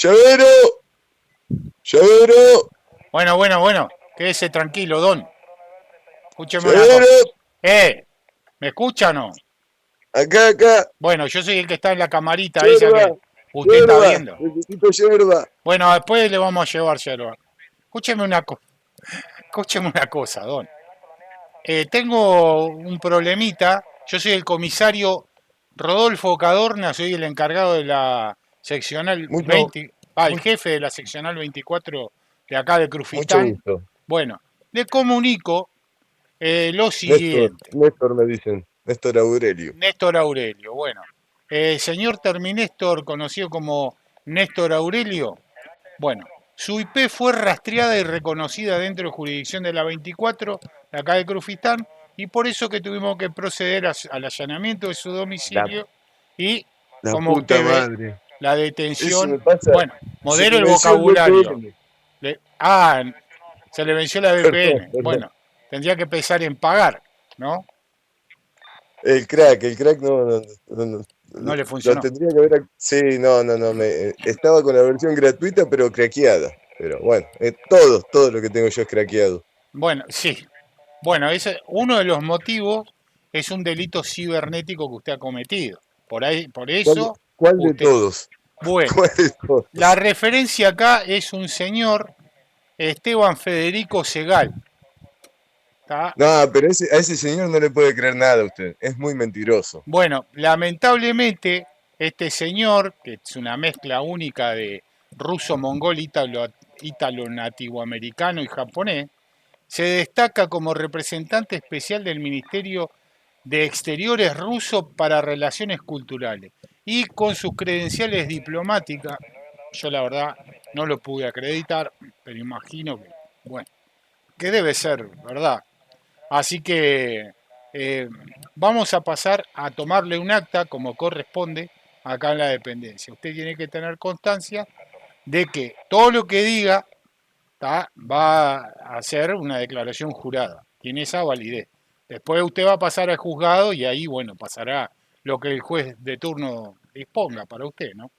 ¡Llavero! ¡Llavero! Bueno. Quédese tranquilo, don. Escúcheme una cosa. ¡Llavero! ¿Me escucha o no? Acá. Bueno, yo soy el que está en la camarita esa Yerba, que usted está viendo. necesito yerba. Bueno, después le vamos a llevar yerba. Escúcheme una cosa, don. Tengo un problemita. Yo soy el comisario Rodolfo Cadorna, soy el encargado de la seccional Mucho, 20, el mu- jefe de la seccional 24 de acá de mucho Crufistán. gusto. Bueno, le comunico lo Néstor, siguiente. Néstor me dicen. Néstor Aurelio. Néstor Aurelio, bueno. Señor Terminéstor, conocido como Néstor Aurelio, bueno, su IP fue rastreada y reconocida dentro de jurisdicción de la 24, de acá de Crufistán, y por eso que tuvimos que proceder al allanamiento de su La, domicilio y, la como puta usted ve, madre. la Eso me detención. pasa. Bueno, Se modero me el venció el vocabulario. VPN. Se le venció la Perdón, VPN. perdón. Bueno, tendría que pensar en pagar, ¿no? El crack no, No le lo funcionó. tendría que haber. Sí, no, estaba con la versión gratuita, pero craqueada. Pero bueno, todo lo que tengo yo es craqueado. Bueno, sí. Bueno, uno de los motivos es un delito cibernético que usted ha cometido. Por ¿Cuál, eso, cuál de usted. todos? Bueno, ¿Cuál de la todos? referencia acá es un señor Esteban Federico Segal. ¿Tá? No, pero a ese señor no le puede creer nada a usted. Es muy mentiroso. Bueno, lamentablemente, este señor, que es una mezcla única de ruso, mongol, ítalo nativoamericano y japonés, se destaca como representante especial del Ministerio de Exteriores ruso para relaciones culturales. Y con sus credenciales diplomáticas, yo la verdad no lo pude acreditar, pero imagino que, bueno, que debe ser, ¿verdad? Así que eh, vamos a pasar a tomarle un acta como corresponde acá en la dependencia. Usted tiene que tener constancia de que todo lo que diga va a hacer una declaración jurada. Tiene esa validez. Después usted va a pasar al juzgado y ahí, bueno, pasará lo que el juez de turno disponga para usted, ¿no?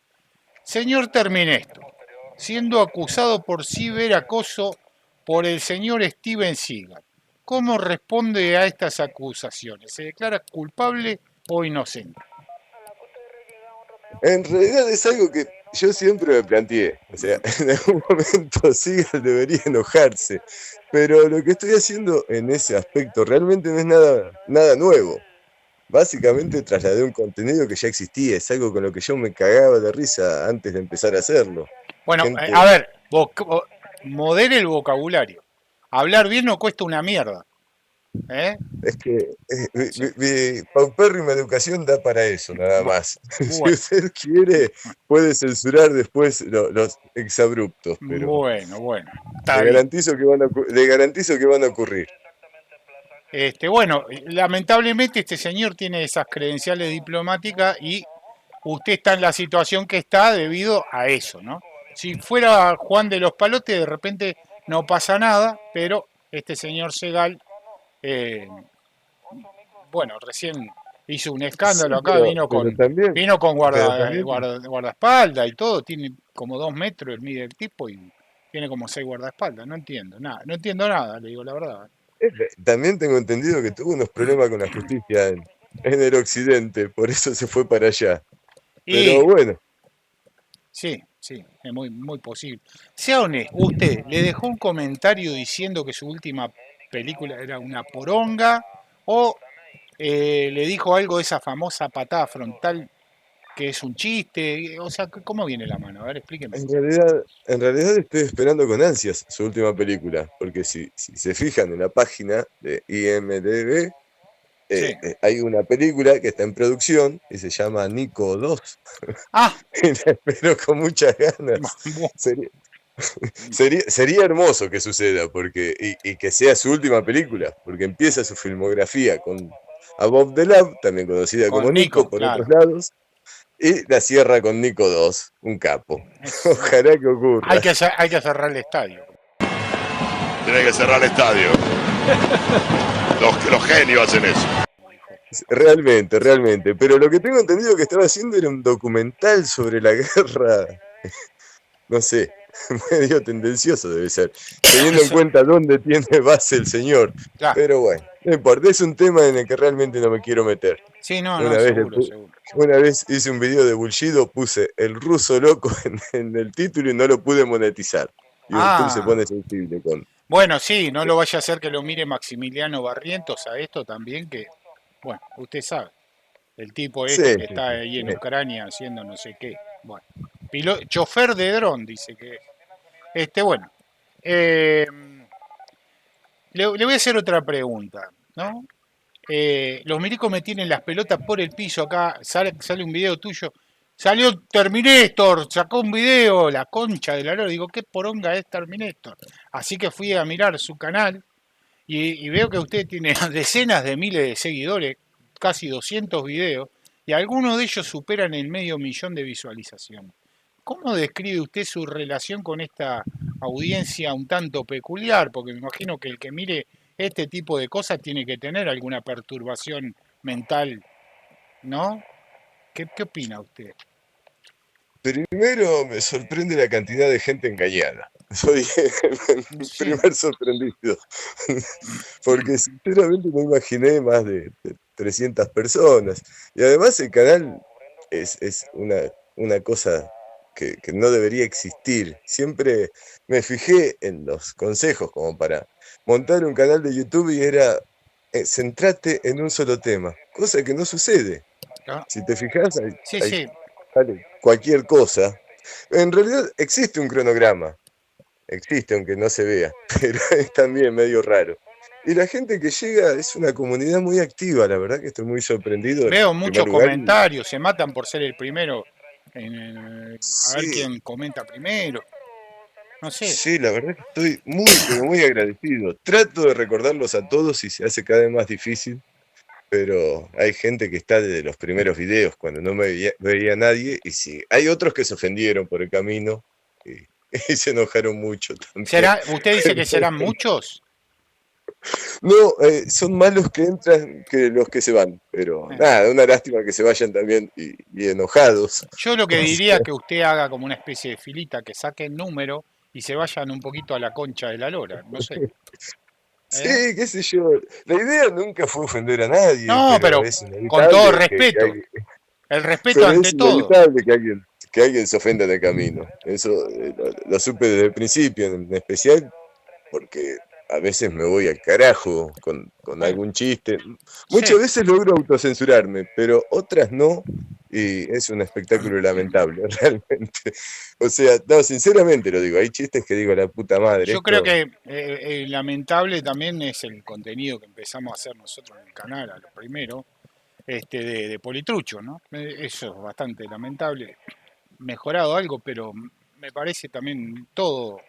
Señor Terminesto, siendo acusado por ciberacoso por el señor Steven Seagal, ¿cómo responde a estas acusaciones? ¿Se declara culpable o inocente? En realidad es algo que yo siempre me planteé. O sea, en algún momento Seagal debería enojarse. Pero lo que estoy haciendo en ese aspecto realmente no es nada nuevo. Básicamente trasladé un contenido que ya existía. Es algo con lo que yo me cagaba de risa antes de empezar a hacerlo. Bueno, a Gente, ver, modere el vocabulario. Hablar bien no cuesta una mierda. ¿Eh? es que Sí. mi paupérrima educación da para eso, nada más. Si Bueno, usted quiere, puede censurar después los exabruptos, pero bueno, está bien. le garantizo que van a ocurrir. Bueno, lamentablemente este señor tiene esas credenciales diplomáticas y usted está en la situación que está debido a eso, ¿no? Si fuera Juan de los Palotes, de repente no pasa nada, pero este señor Segal, eh, bueno, recién hizo un Sí, escándalo acá, pero también, vino con pero también guardaespaldas y todo, tiene como 2 metros, mide el tipo y tiene como 6 guardaespaldas, no entiendo nada, le digo la verdad. También tengo entendido que tuvo unos problemas con la justicia en el occidente, por eso se fue para allá. Pero Y bueno, sí, es muy posible. Sea honesto, usted le dejó un comentario diciendo que su última película era una poronga o le dijo algo de esa famosa patada frontal que es un chiste, o sea, ¿cómo viene la mano? A ver, explíqueme. en realidad estoy esperando con ansias su última película, porque si se fijan en la página de IMDb, Sí. hay una película que está en producción y se llama Nico 2. Ah, Y la espero con muchas ganas. Sería, sería hermoso que suceda y que sea su última película, porque empieza su filmografía con Above the Lab, también conocida como con Nico Nico, por otros claro. lados, y la cierra con Nico 2, un capo. Ojalá que ocurra. Hay que cerrar el estadio. Tiene que cerrar el estadio. Los genios hacen eso. Realmente. Pero lo que tengo entendido que estaba haciendo era un documental sobre la guerra no sé, medio tendencioso debe ser, teniendo en Eso, cuenta dónde tiene base el señor. claro. Pero bueno, no importa, es un tema en el que realmente no me quiero meter. Sí, no, no, Una vez, seguro, seguro. una vez hice un video de Bullido, puse el ruso loco en el título y no lo pude monetizar. YouTube se Ah, pone sensible con... bueno, sí, no lo vaya a hacer que lo mire Maximiliano Barrientos a esto también, que, bueno, usted sabe, el tipo Sí, este que sí, está sí. ahí en Ucrania haciendo no sé qué. Bueno, chofer de dron, dice que es. Bueno, eh, le voy a hacer otra pregunta, ¿no? Los milicos me tienen las pelotas por el piso acá, sale un video tuyo. Salió Terminator, sacó un video, la concha de la lora. Digo, ¿qué poronga es Terminator? Así que fui a mirar su canal y veo que usted tiene decenas de miles de seguidores, casi 200 videos, y algunos de ellos superan el 500.000 de visualizaciones. ¿Cómo describe usted su relación con esta audiencia un tanto peculiar? Porque me imagino que el que mire este tipo de cosas tiene que tener alguna perturbación mental, ¿no? ¿Qué opina usted? Primero me sorprende la cantidad de gente engañada. Soy el Sí, primer sorprendido. Porque sinceramente no imaginé más de 300 personas. Y además el canal es una cosa que no debería existir. Siempre me fijé en los consejos como para montar un canal de YouTube y era centrate en un solo tema, cosa que no sucede. ¿no? Si te fijas, Sí, hay sí. sale cualquier cosa. En realidad existe un cronograma, existe aunque no se vea, pero es también medio raro. Y la gente que llega es una comunidad muy activa, la verdad que estoy muy sorprendido en Veo primer muchos lugar. comentarios, se matan por ser el primero, a ver Sí, quién comenta primero. No sé. sí, la verdad que estoy muy, pero muy agradecido. Trato de recordarlos a todos y se hace cada vez más difícil, pero hay gente que está desde los primeros videos, cuando no me veía nadie, y sí, hay otros que se ofendieron por el camino y, y se enojaron mucho también. ¿Usted dice que serán muchos? No, son más los que entran que los que se van, pero Eh, nada, una lástima que se vayan también y enojados. Yo lo que O diría sea, es que usted haga como una especie de filita, que saquen número y se vayan un poquito a la concha de la lora, no sé. ¿Eh? sí, qué sé yo. La idea nunca fue ofender a nadie, No, pero pero es con todo inevitable respeto, el respeto pero ante es todo. inevitable que alguien se ofenda en el camino. Eso lo supe desde el principio, en especial porque a veces me voy al carajo con Bueno, algún chiste. Muchas sí. veces logro autocensurarme, pero otras no, y es un espectáculo lamentable, realmente. O sea, no, sinceramente lo digo, hay chistes que digo, la puta madre, Yo creo esto, que lamentable también es el contenido que empezamos a hacer nosotros en el canal, a lo primero, de Politrucho, ¿no? Eso es bastante lamentable. Mejorado algo, pero me parece también todo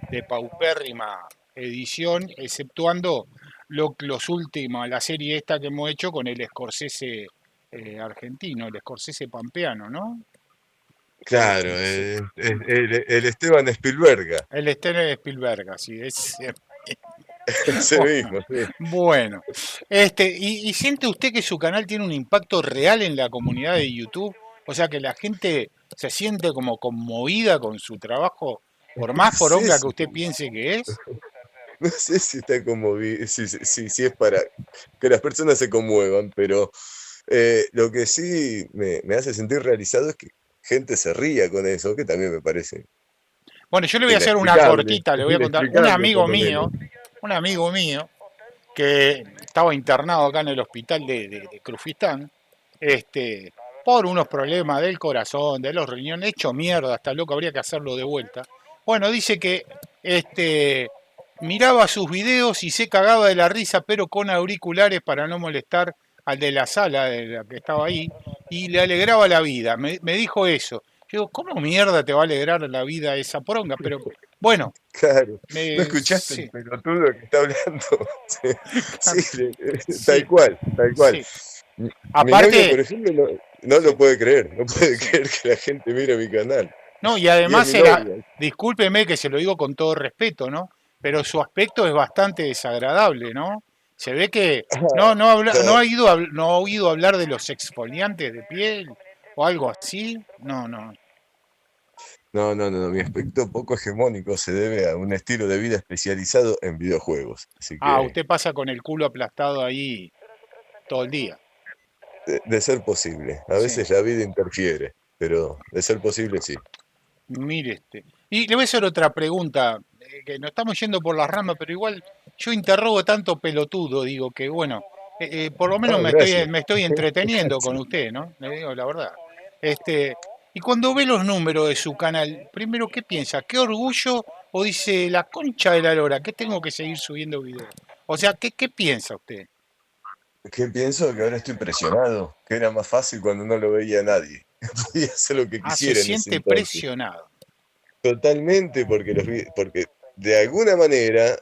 de paupérrima edición, exceptuando los últimos, la serie esta que hemos hecho con el Scorsese argentino, el Scorsese pampeano, ¿no? claro, Sí. el Esteban Spielberg, El Steven Spielberg, así es. ese mismo, sí. Bueno, y siente usted que su canal tiene un impacto real en la comunidad de YouTube, o sea que la gente se siente como conmovida con su trabajo, por No más sé poronga que si, usted piense que es. no sé si está si es para que las personas se conmuevan, pero lo que sí me hace sentir realizado es que gente se ría con eso, que también me parece Bueno, yo le voy a hacer una inexplicable, cortita, le voy a contar. inexplicable por lo menos. Un amigo mío que estaba internado acá en el hospital de Crufistán, este, por unos problemas del corazón, de los riñones, hecho mierda, hasta loco, habría que hacerlo de vuelta. Bueno, dice que miraba sus videos y se cagaba de la risa, pero con auriculares para no molestar al de la sala de la que estaba ahí, y le alegraba la vida. Me dijo eso. Yo digo, ¿cómo mierda te va a alegrar la vida esa poronga? Pero bueno, Claro, ¿no escuchaste el sí, pelotudo que está hablando? Sí, sí, tal cual. sí. Mi novia, por Aparte, ejemplo, no sí, lo puede creer, no puede sí. creer que la gente mire mi canal. No, y Y es además mi era, novia. discúlpeme que se lo digo con todo respeto, ¿no? Pero su aspecto es bastante desagradable, ¿no? Se ve que no No, no ha oído hablar de los exfoliantes de piel o algo así. No, no. No, no, no, no, mi aspecto poco hegemónico se debe a un estilo de vida especializado en videojuegos. Así Ah, que, usted pasa con el culo aplastado ahí todo el día. de ser posible. A Sí. veces la vida interfiere, pero de ser posible, sí. Mire este. Y le voy a hacer otra pregunta, que nos estamos yendo por las ramas, pero igual yo interrogo tanto pelotudo, digo que bueno, por lo menos Ah, gracias. me estoy entreteniendo con Gracias. usted, ¿no? Le digo la verdad. Este, y cuando ve los números de su canal, primero, ¿qué piensa? ¿Qué orgullo? O dice, la concha de la lora, que tengo que seguir subiendo videos. O sea, ¿qué piensa usted? ¿Qué pienso? Que ahora estoy presionado, que era más fácil cuando no lo veía nadie. Podía hacer lo que Ah, se quisiera en ese siente entonces. presionado. Totalmente, porque de alguna manera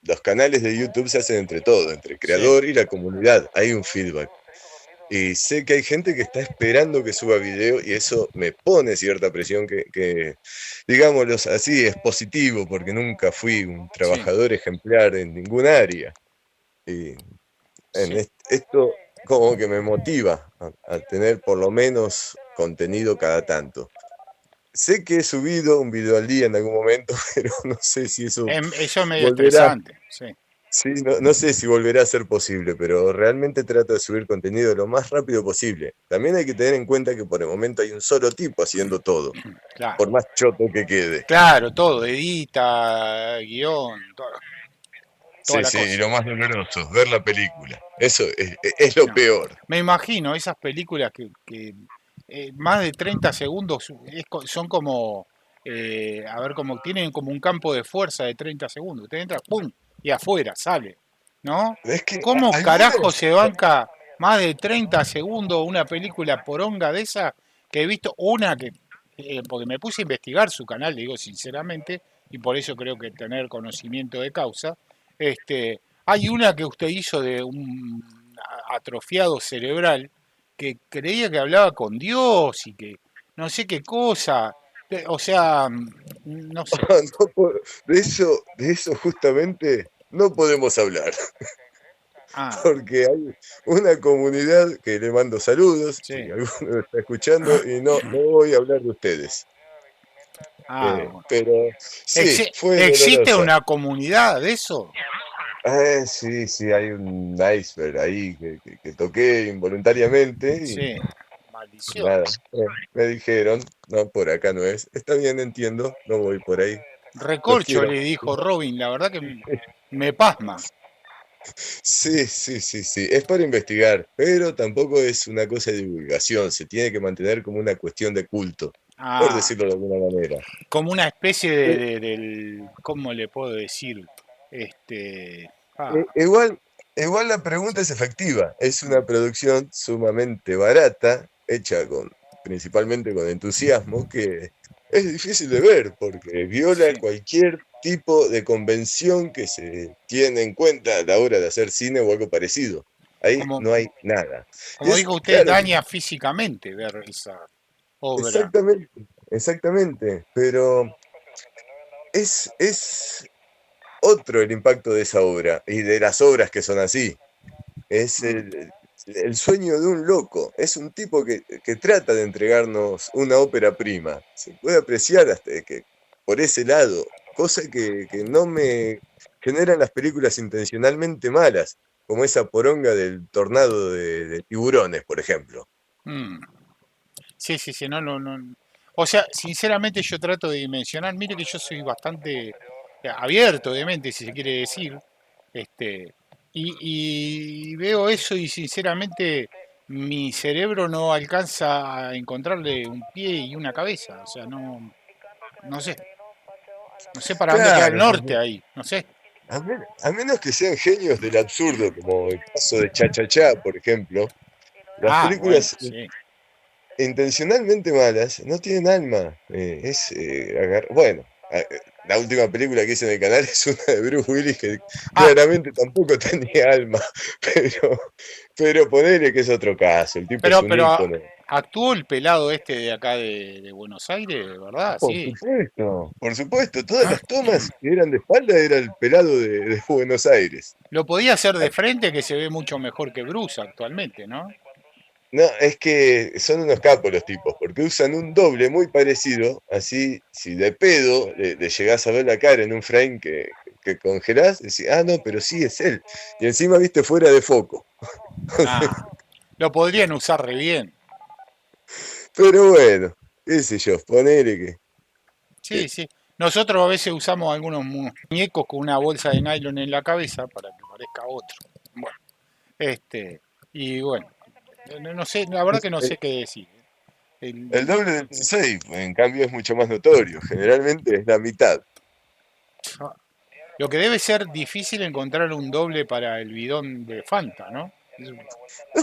los canales de YouTube se hacen entre todo, entre el Sí, creador y la comunidad. Hay un feedback. Y sé que hay gente que está esperando que suba video y eso me pone cierta presión digámoslo así, es positivo porque nunca fui un sí, trabajador ejemplar en ningún área. Y sí. esto como que me motiva a tener por lo menos contenido cada tanto. Sé que he subido un video al día en algún momento, pero no sé si eso Eso es medio volverá. estresante, sí. Sí, no, no sé si volverá a ser posible, pero realmente trato de subir contenido lo más rápido posible. También hay que tener en cuenta que por el momento hay un solo tipo haciendo todo, Claro. por más choto que quede. Claro, todo, edita, guión, toda Sí, la sí, y cosa. lo más doloroso, ver la película. Eso es lo No. peor. Me imagino esas películas que más de 30 segundos son como, a ver, como tienen como un campo de fuerza de 30 segundos. Usted entra, ¡pum! Y afuera, sale. ¿No? Es que ¿Cómo carajo algunas, se banca más de 30 segundos una película poronga de esa? Que he visto una que, porque me puse a investigar su canal, digo sinceramente, y por eso creo que tener conocimiento de causa, hay una que usted hizo de un atrofiado cerebral que creía que hablaba con Dios y que no sé qué cosa. O sea, no sé. no de eso justamente no podemos hablar. Ah, Porque hay una comunidad que le mando saludos, si sí. alguno lo está escuchando, y no, no voy a hablar de ustedes. Ah, bueno. Pero sí, fue ¿Existe dolorosa. una comunidad de eso? Sí, sí, hay un iceberg ahí que toqué involuntariamente y Sí, maldición. nada, me dijeron, no, por acá no es. Está bien, entiendo, no voy por ahí. Los Recorcho, quiero. le dijo Robin, la verdad que me pasma. Sí, sí, sí, sí, es para investigar, pero tampoco es una cosa de divulgación, se tiene que mantener como una cuestión de culto, por Ah, decirlo de alguna manera. como una especie Eh, del, ¿cómo le puedo decir? Este, igual, igual la pregunta es efectiva, es una producción sumamente barata, hecha principalmente con entusiasmo, que es difícil de ver porque viola sí, cualquier tipo de convención que se tiene en cuenta a la hora de hacer cine o algo parecido. Ahí como, no hay nada. Y como es dijo usted, claro. daña físicamente ver esa obra. Exactamente, exactamente, pero es otro el impacto de esa obra y de las obras que son así. Es Mm, el sueño de un loco, es un tipo que trata de entregarnos una ópera prima. Se puede apreciar hasta que por ese lado, cosa que no me generan las películas intencionalmente malas, como esa poronga del tornado de tiburones, por ejemplo. mm. Sí, sí, sí, no, no, no. O sea, sinceramente yo trato de dimensionar, mire que yo soy bastante abierto de mente, si se quiere decir, este, y veo eso y sinceramente mi cerebro no alcanza a encontrarle un pie y una cabeza, o sea, no, no sé, no sé para dónde queda el Claro, norte porque ahí, no sé. a menos que sean genios del absurdo, como el caso de Cha Cha Cha, por ejemplo, las Ah, bueno, películas sí. intencionalmente malas no tienen alma. Bueno, la última película que hice en el canal es una de Bruce Willis que Ah, claramente tampoco tenía alma, pero, pero ponele que es otro caso, el tipo es un pero ícono. actuó el pelado este de acá de Buenos Aires, ¿verdad? Sí. Por supuesto, todas las tomas que eran de espalda era el pelado de Buenos Aires. Lo podía hacer de frente, que se ve mucho mejor que Bruce actualmente, ¿no? No, es que son unos capos los tipos, porque usan un doble muy parecido, así si de pedo le llegás a ver la cara en un frame que congelás, decís, ah, no, pero sí es él. Y encima viste fuera de foco. Ah, lo podrían usar re bien. Pero bueno, qué sé yo, ponele Sí, sí. Nosotros a veces usamos algunos muñecos con una bolsa de nylon en la cabeza para que parezca otro. Bueno, y bueno, no sé, la verdad que no sé el, qué decir. el El- doble del 16, en cambio, es mucho más notorio, generalmente es la mitad. lo que debe ser difícil encontrar un doble para el bidón de Fanta, ¿no?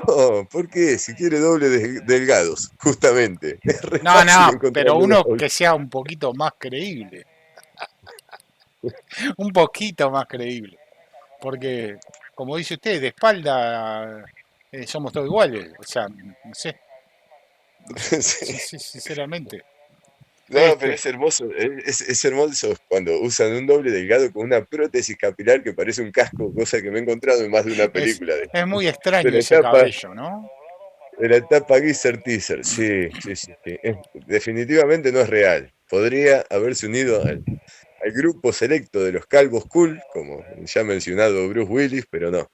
No, ¿por qué? Si quiere doble delgados, justamente. Es re No, fácil no, pero encontrarle uno doble. que sea un poquito más creíble. Un poquito más creíble. Porque, como dice usted, de espalda somos todos iguales. O sea, no sé. Sí, Sí. sí, sinceramente. No, pero Este, es hermoso, es hermoso cuando usan un doble delgado con una prótesis capilar que parece un casco, cosa que me he encontrado en más de una es, película es muy de extraño la ese etapa, cabello, ¿no? de la etapa Geezer Teaser. Sí, sí, sí, sí. Definitivamente no es real. Podría haberse unido al grupo selecto de los calvos cool, como ya mencionado Bruce Willis, pero no.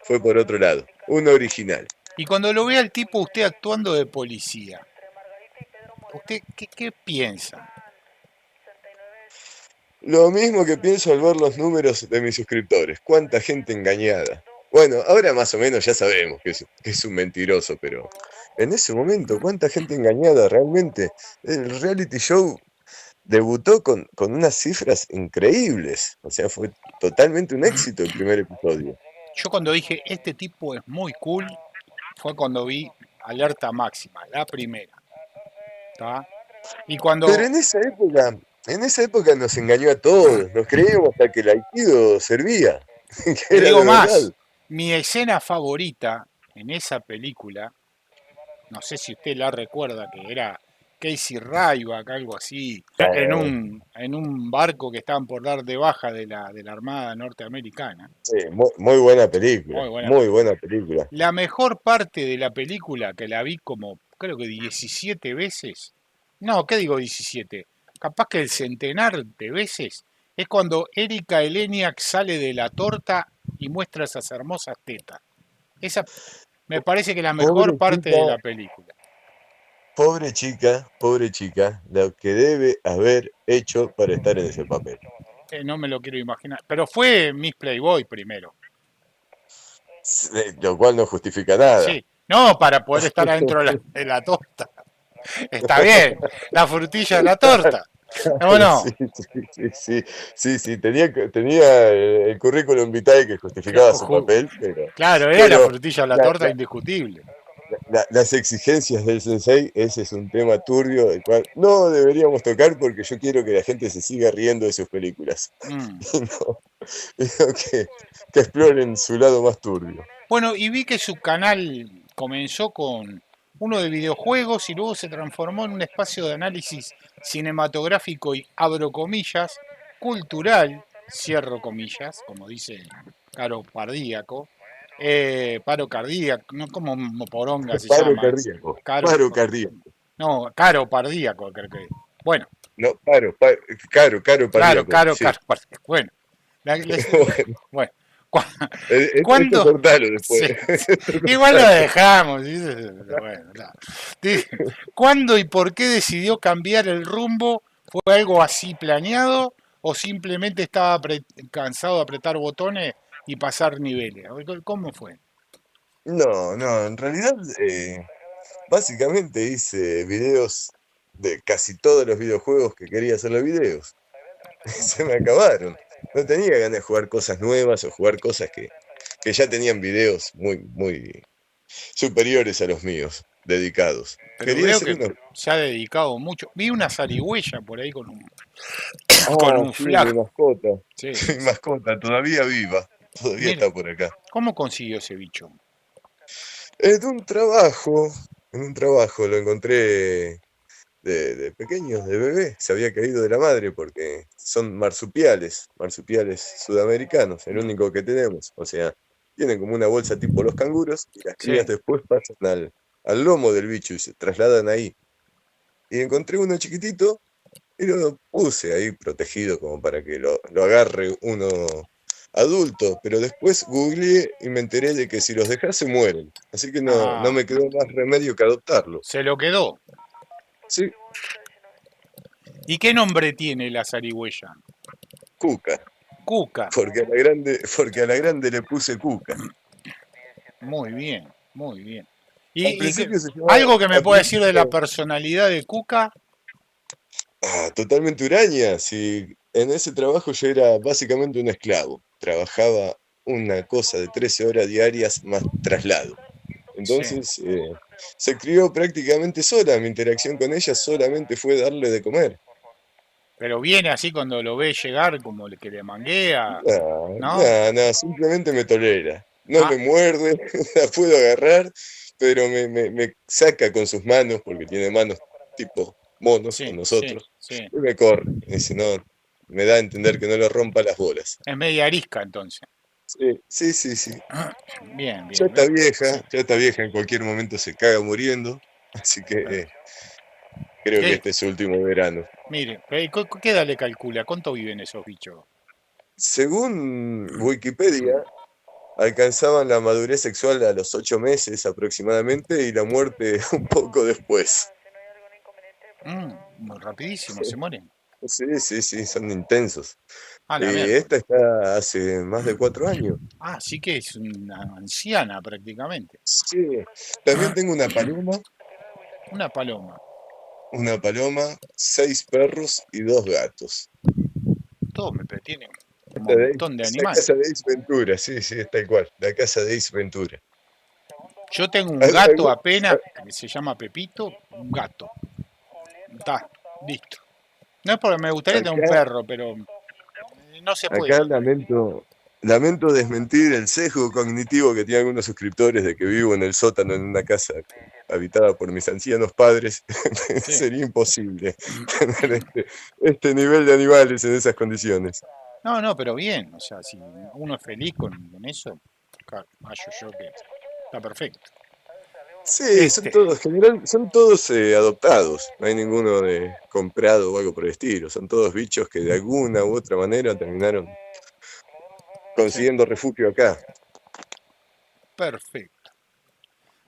Fue por otro lado. Un original. Y cuando lo ve al tipo usted actuando de policía, ¿usted qué piensa? Lo mismo que pienso al ver los números de mis suscriptores. Cuánta gente engañada. Bueno, ahora más o menos ya sabemos que es un mentiroso, pero en ese momento, cuánta gente engañada realmente. El reality show debutó con unas cifras increíbles. O sea, fue totalmente un éxito el primer episodio. Yo cuando dije, este tipo es muy cool, fue cuando vi Alerta Máxima, la primera. ¿Tá? Y Pero cuando, en esa época nos engañó a todos. Nos creíamos hasta que el Aikido servía, que le era digo de verdad. más, mi escena favorita en esa película, no sé si usted la recuerda, que era Casey Ryback, algo así, en un barco que estaban por dar de baja de la Armada norteamericana. Sí, muy, muy buena película, Muy buena muy película. buena película. La mejor parte de la película, que la vi como, creo que 17 veces, no, ¿qué digo 17? Capaz que el centenar de veces, es cuando Erika Eleniak sale de la torta y muestra esas hermosas tetas. Esa me parece que es la mejor Pobre parte de chica, la película. pobre chica, lo que debe haber hecho para estar en ese papel. No me lo quiero imaginar. Pero fue Miss Playboy primero. Lo cual no justifica nada. Sí. No, para poder estar adentro de la torta. Está bien. La frutilla de la torta. ¿No, Sí, no? sí, sí, sí, sí, sí, tenía el currículum vitae que justificaba su papel, pero, Claro, era la pero frutilla de la la- torta la- indiscutible. las exigencias del sensei, ese es un tema turbio del cual no deberíamos tocar porque yo quiero que la gente se siga riendo de sus películas Mm. y no que exploren su lado más turbio. Bueno, y vi que su canal comenzó con uno de videojuegos y luego se transformó en un espacio de análisis cinematográfico y, abro comillas, cultural, cierro comillas, como dice Caro Pardíaco, paro cardíaco, no como poronga se Paro llama, cardíaco, Caro, paro cardíaco. no, Caro Pardíaco creo que. Bueno, No, caro claro, cardíaco, Caro, sí. Caro Pardíaco. Bueno, Bueno, bueno, esto ¿cuándo? cortalo después. Sí, sí. Esto Igual lo cortalo. dejamos. ¿Viste? Bueno, no. ¿Cuándo y por qué decidió cambiar el rumbo? ¿Fue algo así planeado o simplemente estaba cansado de apretar botones y pasar niveles? ¿Cómo fue? No, no, en realidad básicamente hice videos de casi todos los videojuegos que quería hacerle videos. Se me acabaron. No tenía ganas de jugar cosas nuevas o jugar cosas que ya tenían videos muy, muy superiores a los míos, dedicados. Pero Quería veo hacer que unos... se ha dedicado mucho. Vi una zarigüeya por ahí con un, con Ah, un sí, mi flag. mascota. Sí, Mi sí. mascota, todavía viva. Todavía Mire, está por acá. ¿cómo consiguió ese bicho? En un trabajo, lo encontré de pequeños, de bebé, se había caído de la madre porque son marsupiales sudamericanos, el Mm, único que tenemos. O sea, tienen como una bolsa tipo los canguros y las crías sí. después pasan al lomo del bicho y se trasladan ahí. Y encontré uno chiquitito y lo puse ahí protegido como para que lo agarre uno adulto, pero después googleé y me enteré de que si los dejas se mueren. Así que no Ah, me quedó más remedio que adoptarlo. se lo quedó. Sí, ¿Y qué nombre tiene la zarigüeya? Cuca, Cuca. porque a la grande le puse Cuca. Muy bien, muy bien. Al ¿Y principio se llamaba, algo que me al pueda decir de la principio, personalidad de Cuca? totalmente huraña. Si en ese trabajo yo era básicamente un esclavo. Trabajaba una cosa de 13 horas diarias más traslado. Sí. Entonces, se crió prácticamente sola. Mi interacción con ella solamente fue darle de comer. Pero viene así cuando lo ve llegar, como el que le manguea, No, ¿no? no, no, simplemente me tolera. No Ah, me muerde, la puedo agarrar, pero me saca con sus manos, porque tiene manos tipo monos con sí, sí, nosotros, sí. y me corre. Y si no, me da a entender que no le rompa las bolas. Es media arisca entonces. Sí, sí, sí, sí. Bien, bien. Sí. Ya está vieja, en cualquier momento se caga muriendo, así que creo que ¿Qué? este es su último verano. Mire, ¿qué edad le calcula? ¿Cuánto viven esos bichos? Según Wikipedia, alcanzaban la madurez sexual a los 8 meses aproximadamente y la muerte un poco después. Muy rapidísimo, se mueren. Sí, sí, sí, son intensos. Ah, la Y miércoles. esta está hace más de 4 años. Ah, sí que es una anciana prácticamente. Sí, también tengo Una paloma. una paloma, 6 perros y 2 gatos. Todos me tienen un Esta de montón de es la animales. casa de Ace Ventura, sí, sí, es tal cual, la casa de Ace Ventura. Yo tengo un Al- gato algo- apenas, que se llama Pepito, un gato. Está, listo. No es porque me gustaría tener un Acá, perro, pero no se puede. acá lamento desmentir el sesgo cognitivo que tienen algunos suscriptores de que vivo en el sótano en una casa habitada por mis ancianos padres. Sí. Sería imposible tener este nivel de animales en esas condiciones. No, no, pero bien. O sea, si uno es feliz con eso, hallo yo que está perfecto. Sí, son Este, todos, son todos adoptados, no hay ninguno de comprado o algo por el estilo, son todos bichos que de alguna u otra manera terminaron sí, consiguiendo refugio acá. perfecto.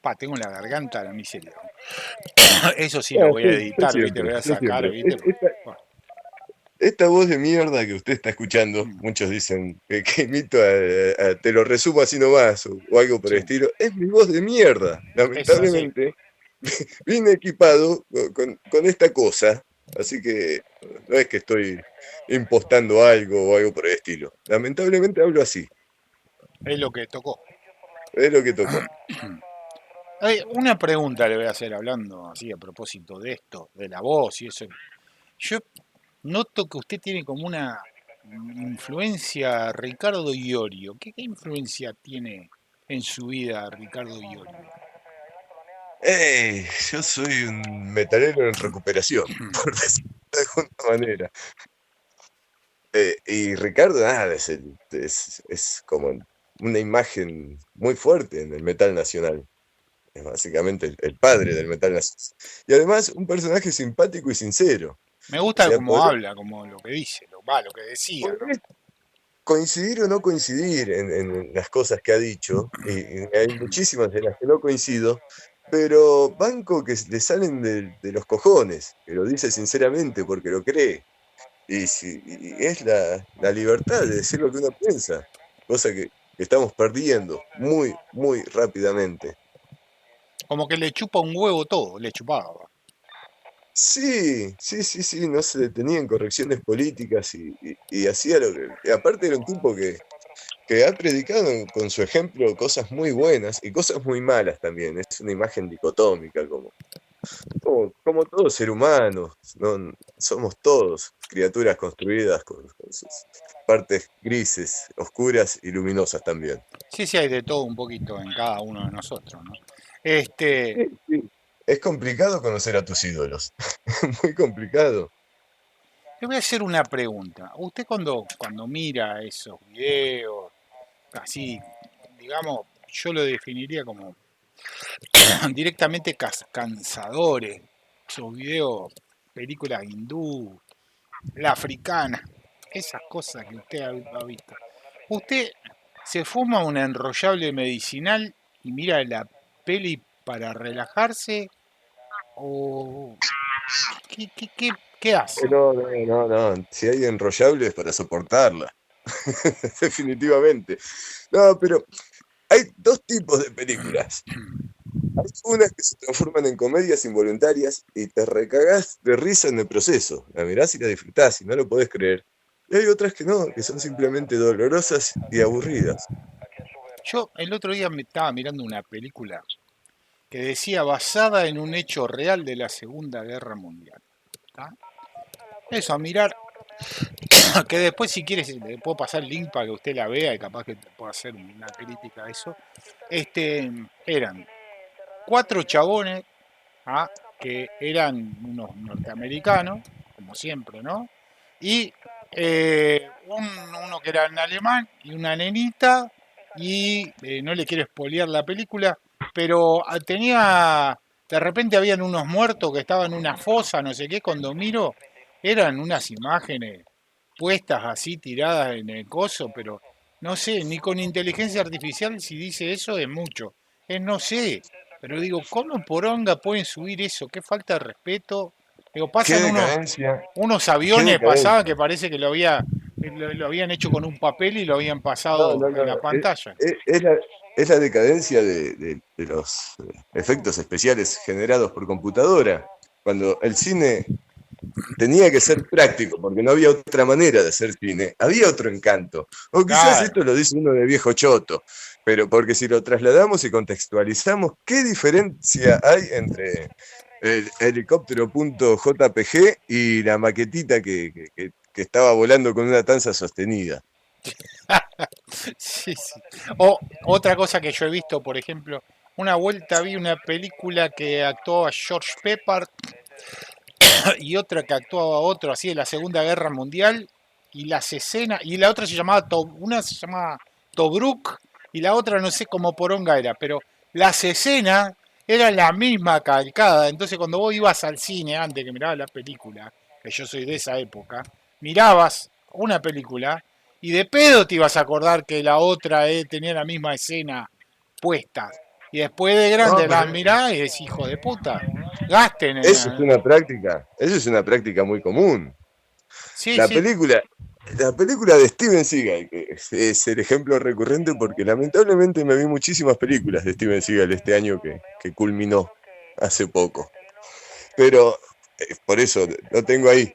Pa, tengo la garganta de la miseria. Eso sí lo Ah, voy a yo, editar, ¿viste? Lo voy a yo sacar, siempre. ¿viste? Bueno, Esta voz de mierda que usted está escuchando, muchos dicen que imito te lo resumo así nomás o algo por el sí, estilo, es mi voz de mierda. es así. Lamentablemente vine equipado con esta cosa, así que no es que estoy impostando algo o algo por el estilo. Lamentablemente hablo así, Es lo que tocó. es lo que tocó. Una pregunta le voy a hacer hablando así a propósito de esto, de la voz y eso. Yo noto que usted tiene como una influencia Ricardo Iorio. ¿Qué influencia tiene en su vida Ricardo Iorio? Yo soy un metalero en recuperación, por decirlo de alguna manera. Y Ricardo, nada, es como una imagen muy fuerte en el metal nacional. Es básicamente el padre del metal nacional. Y además, un personaje simpático y sincero. O Me gusta sea, cómo habla, como lo que dice, lo que decía, ¿no? podré coincidir o no coincidir en las cosas que ha dicho, y hay muchísimas de las que no coincido, pero banco que le salen de los cojones, que lo dice sinceramente porque lo cree. Y es la libertad de decir lo que uno piensa, cosa que estamos perdiendo muy, muy rápidamente. Como que le chupa un huevo todo, le chupaba. Sí, sí, sí, sí, no se detenía en correcciones políticas y hacía lo que... y aparte era un tipo que ha predicado con su ejemplo cosas muy buenas y cosas muy malas también. Es una imagen dicotómica, como todo ser humano, ¿no? Somos todos criaturas construidas con sus partes grises, oscuras y luminosas también. Sí, sí, hay de todo un poquito en cada uno de nosotros, ¿no? Este, Sí, sí. Es complicado conocer a tus ídolos, muy complicado. le voy a hacer una pregunta. Usted cuando mira esos videos, así, digamos, yo lo definiría como directamente cansadores. Esos videos, películas hindú, la africana, esas cosas que usted ha visto. ¿Usted se fuma un enrollable medicinal y mira la peli para relajarse? ¿O qué hace? No, no, no, no. Si hay enrollables para soportarla. Definitivamente. No, pero hay dos tipos de películas. Hay unas que se transforman en comedias involuntarias y te recagás de risa en el proceso. La mirás y la disfrutás y no lo podés creer. Y hay otras que no, que son simplemente dolorosas y aburridas. Yo el otro día me estaba mirando una película que decía basada en un hecho real de la Segunda Guerra Mundial. ¿Tá? Eso, a mirar, que después si quieres le puedo pasar el link para que usted la vea y capaz que te pueda hacer una crítica a eso. Eran cuatro chabones, ¿ah? Que eran unos norteamericanos, como siempre, ¿no? Y uno que era en alemán y una nenita, y no le quiero espolear la película, pero de repente habían unos muertos que estaban en una fosa, no sé qué, cuando miro, eran unas imágenes puestas así, tiradas en el coso, pero no sé, ni con inteligencia artificial si dice eso es mucho, es no sé, pero digo, ¿cómo poronga pueden subir eso? Qué falta de respeto. Digo, Qué pasan decadencia, unos qué aviones, pasaban que decadencia. parece que lo habían hecho con un papel y lo habían No, pasado no, en no. la pantalla. Es la decadencia de los efectos especiales generados por computadora. Cuando el cine tenía que ser práctico, porque no había otra manera de hacer cine, había otro encanto. O quizás Claro, esto lo dice uno de viejo choto, pero porque si lo trasladamos y contextualizamos, ¿qué diferencia hay entre el helicóptero.jpg y la maquetita que estaba volando con una tanza sostenida? sí, sí. O otra cosa que yo he visto, por ejemplo, una vuelta vi una película que actuaba George Peppard y otra que actuaba otro así de la Segunda Guerra Mundial y las escenas y la otra una se llamaba Tobruk y la otra no sé cómo poronga era, pero las escenas eran la misma calcada, entonces cuando vos ibas al cine antes que mirabas la película, que yo soy de esa época, mirabas una película y de pedo te ibas a acordar que la otra tenía la misma escena puesta. Y después de No, grande las pero mirás y es hijo de puta. Gasten eso es una práctica muy común. Sí, La sí, película, la película de Steven Seagal, que es el ejemplo recurrente porque lamentablemente me vi muchísimas películas de Steven Seagal este año que culminó hace poco. Pero por eso lo tengo ahí,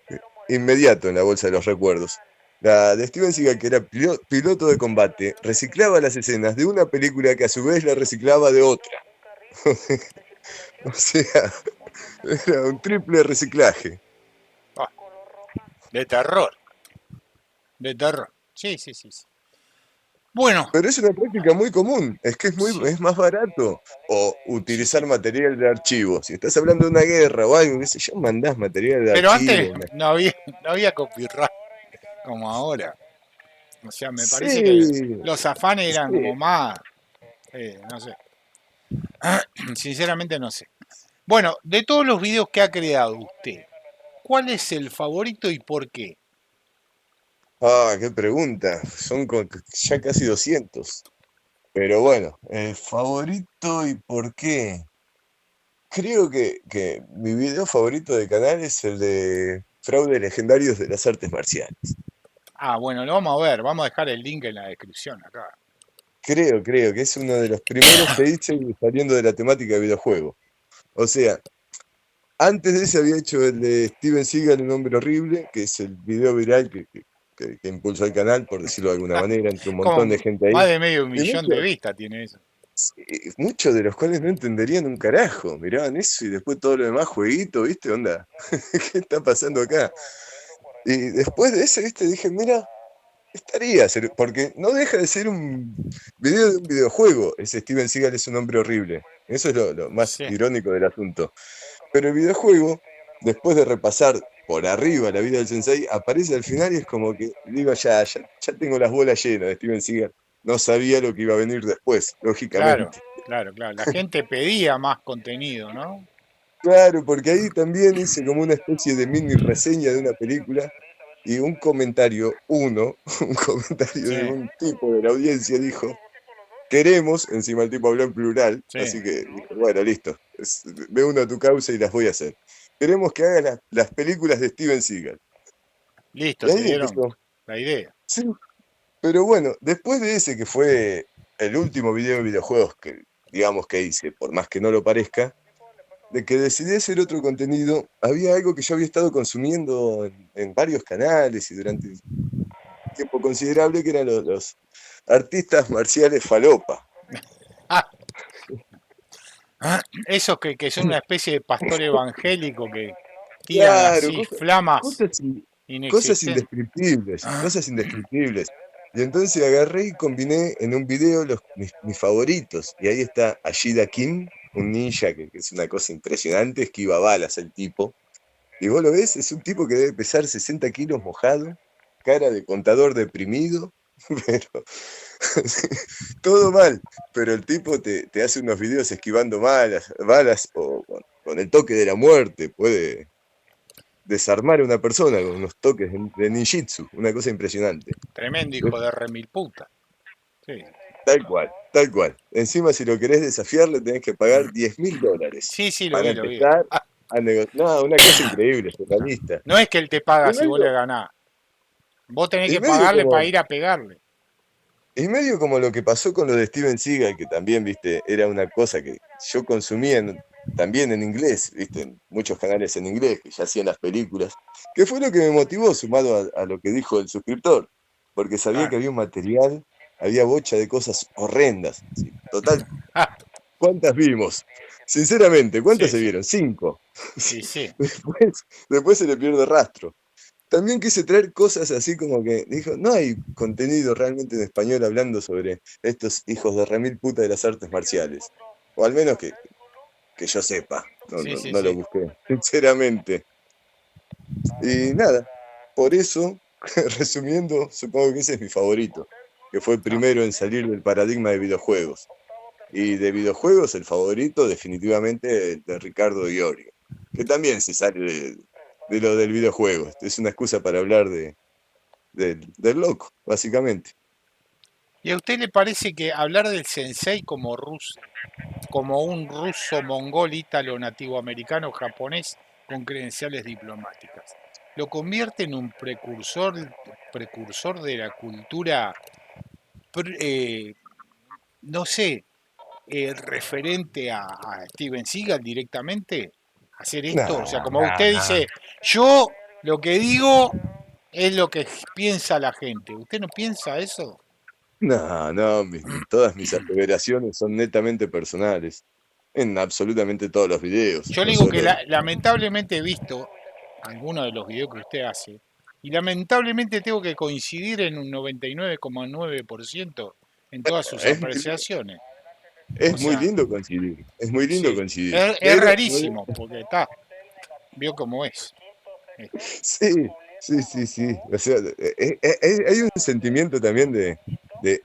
inmediato en la bolsa de los recuerdos. La de Steven Seagal, que era piloto de combate, reciclaba las escenas de una película que a su vez la reciclaba de otra. O sea, era un triple reciclaje. Ah, de terror, de terror. Sí, sí, sí, sí. Bueno, Pero es una práctica muy común, es que sí. es más barato o utilizar material de archivo. Si estás hablando de una guerra o algo, qué sé yo, mandás material de Pero antes archivo. no había copyright como ahora. O sea, me parece que Sí, los afanes eran sí. como más, no sé. Sinceramente no sé. Bueno, de todos los videos que ha creado usted, ¿cuál es el favorito y por qué? Ah, qué pregunta. Son ya casi 200. Pero bueno, el favorito y por qué. Creo que mi video favorito del canal es el de fraudes legendarios de las artes marciales. Ah, bueno, lo vamos a ver. Vamos a dejar el link en la descripción acá. Creo que es uno de los primeros que hice saliendo de la temática de videojuego. O sea, antes de ese había hecho el de Steven Seagal, Un hombre horrible, que es el video viral que impulsó el canal, por decirlo de alguna manera, entre un montón de Como gente ahí. más de medio Y millón de vistas tiene eso. muchos de los cuales no entenderían un carajo. Miraban eso y después todo lo demás, jueguito, ¿viste? Onda, ¿qué está pasando acá? Y después de ese, ¿viste? Dije, mira, porque no deja de ser un video de un videojuego. Ese Steven Seagal es un hombre horrible. Eso es lo más Sí, irónico del asunto. Pero el videojuego, después de repasar por arriba la vida del sensei, aparece al final y es como que digo, ya tengo las bolas llenas de Steven Seagal. No sabía lo que iba a venir después, claro. lógicamente. Claro, claro. La gente pedía más contenido, ¿no? Claro, porque ahí también hice como una especie de mini reseña de una película y un comentario, un comentario de Sí, un tipo de la audiencia dijo, queremos, encima el tipo habló en plural, sí. así que dije, bueno, listo, me uno a tu causa y las voy a hacer. Queremos que hagas las películas de Steven Seagal. Listo, Y te ahí dieron empezó. la idea. Sí, pero bueno, después de ese que fue el último video de videojuegos que, digamos que hice, por más que no lo parezca, de que decidí hacer otro contenido, había algo que yo había estado consumiendo en varios canales y durante un tiempo considerable, que eran los artistas marciales falopa. Ah, esos que son una especie de pastor evangélico que tiran Claro, así flamas cosas, cosas inexistentes. indescriptibles, cosas indescriptibles. Y entonces agarré y combiné en un video mis favoritos. Y ahí está Ashida Kim, un ninja que es una cosa impresionante, esquiva balas el tipo. Y vos lo ves, es un tipo que debe pesar 60 kilos mojado, cara de contador deprimido, pero todo mal. Pero el tipo te hace unos videos esquivando balas o con el toque de la muerte, puede desarmar a una persona con unos toques de ninjitsu, una cosa impresionante. Tremendo De- hijo de remil puta. Sí, Tal cual, tal cual. Encima, si lo querés desafiar, le tenés que pagar $10.000 sí, sí, lo para vi, lo vi. empezar a negociar. No, una cosa increíble, surrealista. No es que él te paga Y si vos le medio, ganás. Vos tenés y que medio pagarle para como, ir a pegarle. y medio como lo que pasó con lo de Steven Seagal, que también, viste, era una cosa que yo consumía también en inglés, viste, en muchos canales en inglés, que ya hacían las películas, que fue lo que me motivó, sumado a lo que dijo el suscriptor, porque sabía que Claro. había un material, había bocha de cosas horrendas. Sí, total, Ah, ¿cuántas vimos? Sinceramente, ¿cuántas sí, se sí. vieron? 5. Y sí. Después se le pierde rastro. También quise traer cosas así como que dijo, no hay contenido realmente en español hablando sobre estos hijos de remil puta de las artes marciales. O al menos que yo sepa. No, Sí, no, sí, no lo sí. busqué, sinceramente. Y nada, por eso, resumiendo, supongo que ese es mi favorito, que fue el Ah, primero en salir del paradigma de videojuegos. Y de videojuegos, el favorito definitivamente el de Ricardo Iorio, que también se sale de lo del videojuego. Es una excusa para hablar del loco, básicamente. ¿y a usted le parece que hablar del sensei como un ruso mongol ítalo nativo americano japonés con credenciales diplomáticas lo convierte en un precursor de la cultura, pr- eh, no sé, referente a Steven Seagal directamente? Hacer esto, o sea, No, como no, usted no. dice, yo lo que digo es lo que piensa la gente. ¿Usted no piensa eso? No, no, todas mis aseveraciones son netamente personales. En absolutamente todos los videos, Yo le no digo que solo. lamentablemente he visto algunos de los videos que usted hace y lamentablemente tengo que coincidir en un 99,9% en todas sus Es, apreciaciones. O es muy sea, lindo coincidir, es muy lindo sí, coincidir. es Pero, rarísimo porque está, vio cómo es. sí, sí, sí, sí. O sea, hay un sentimiento también de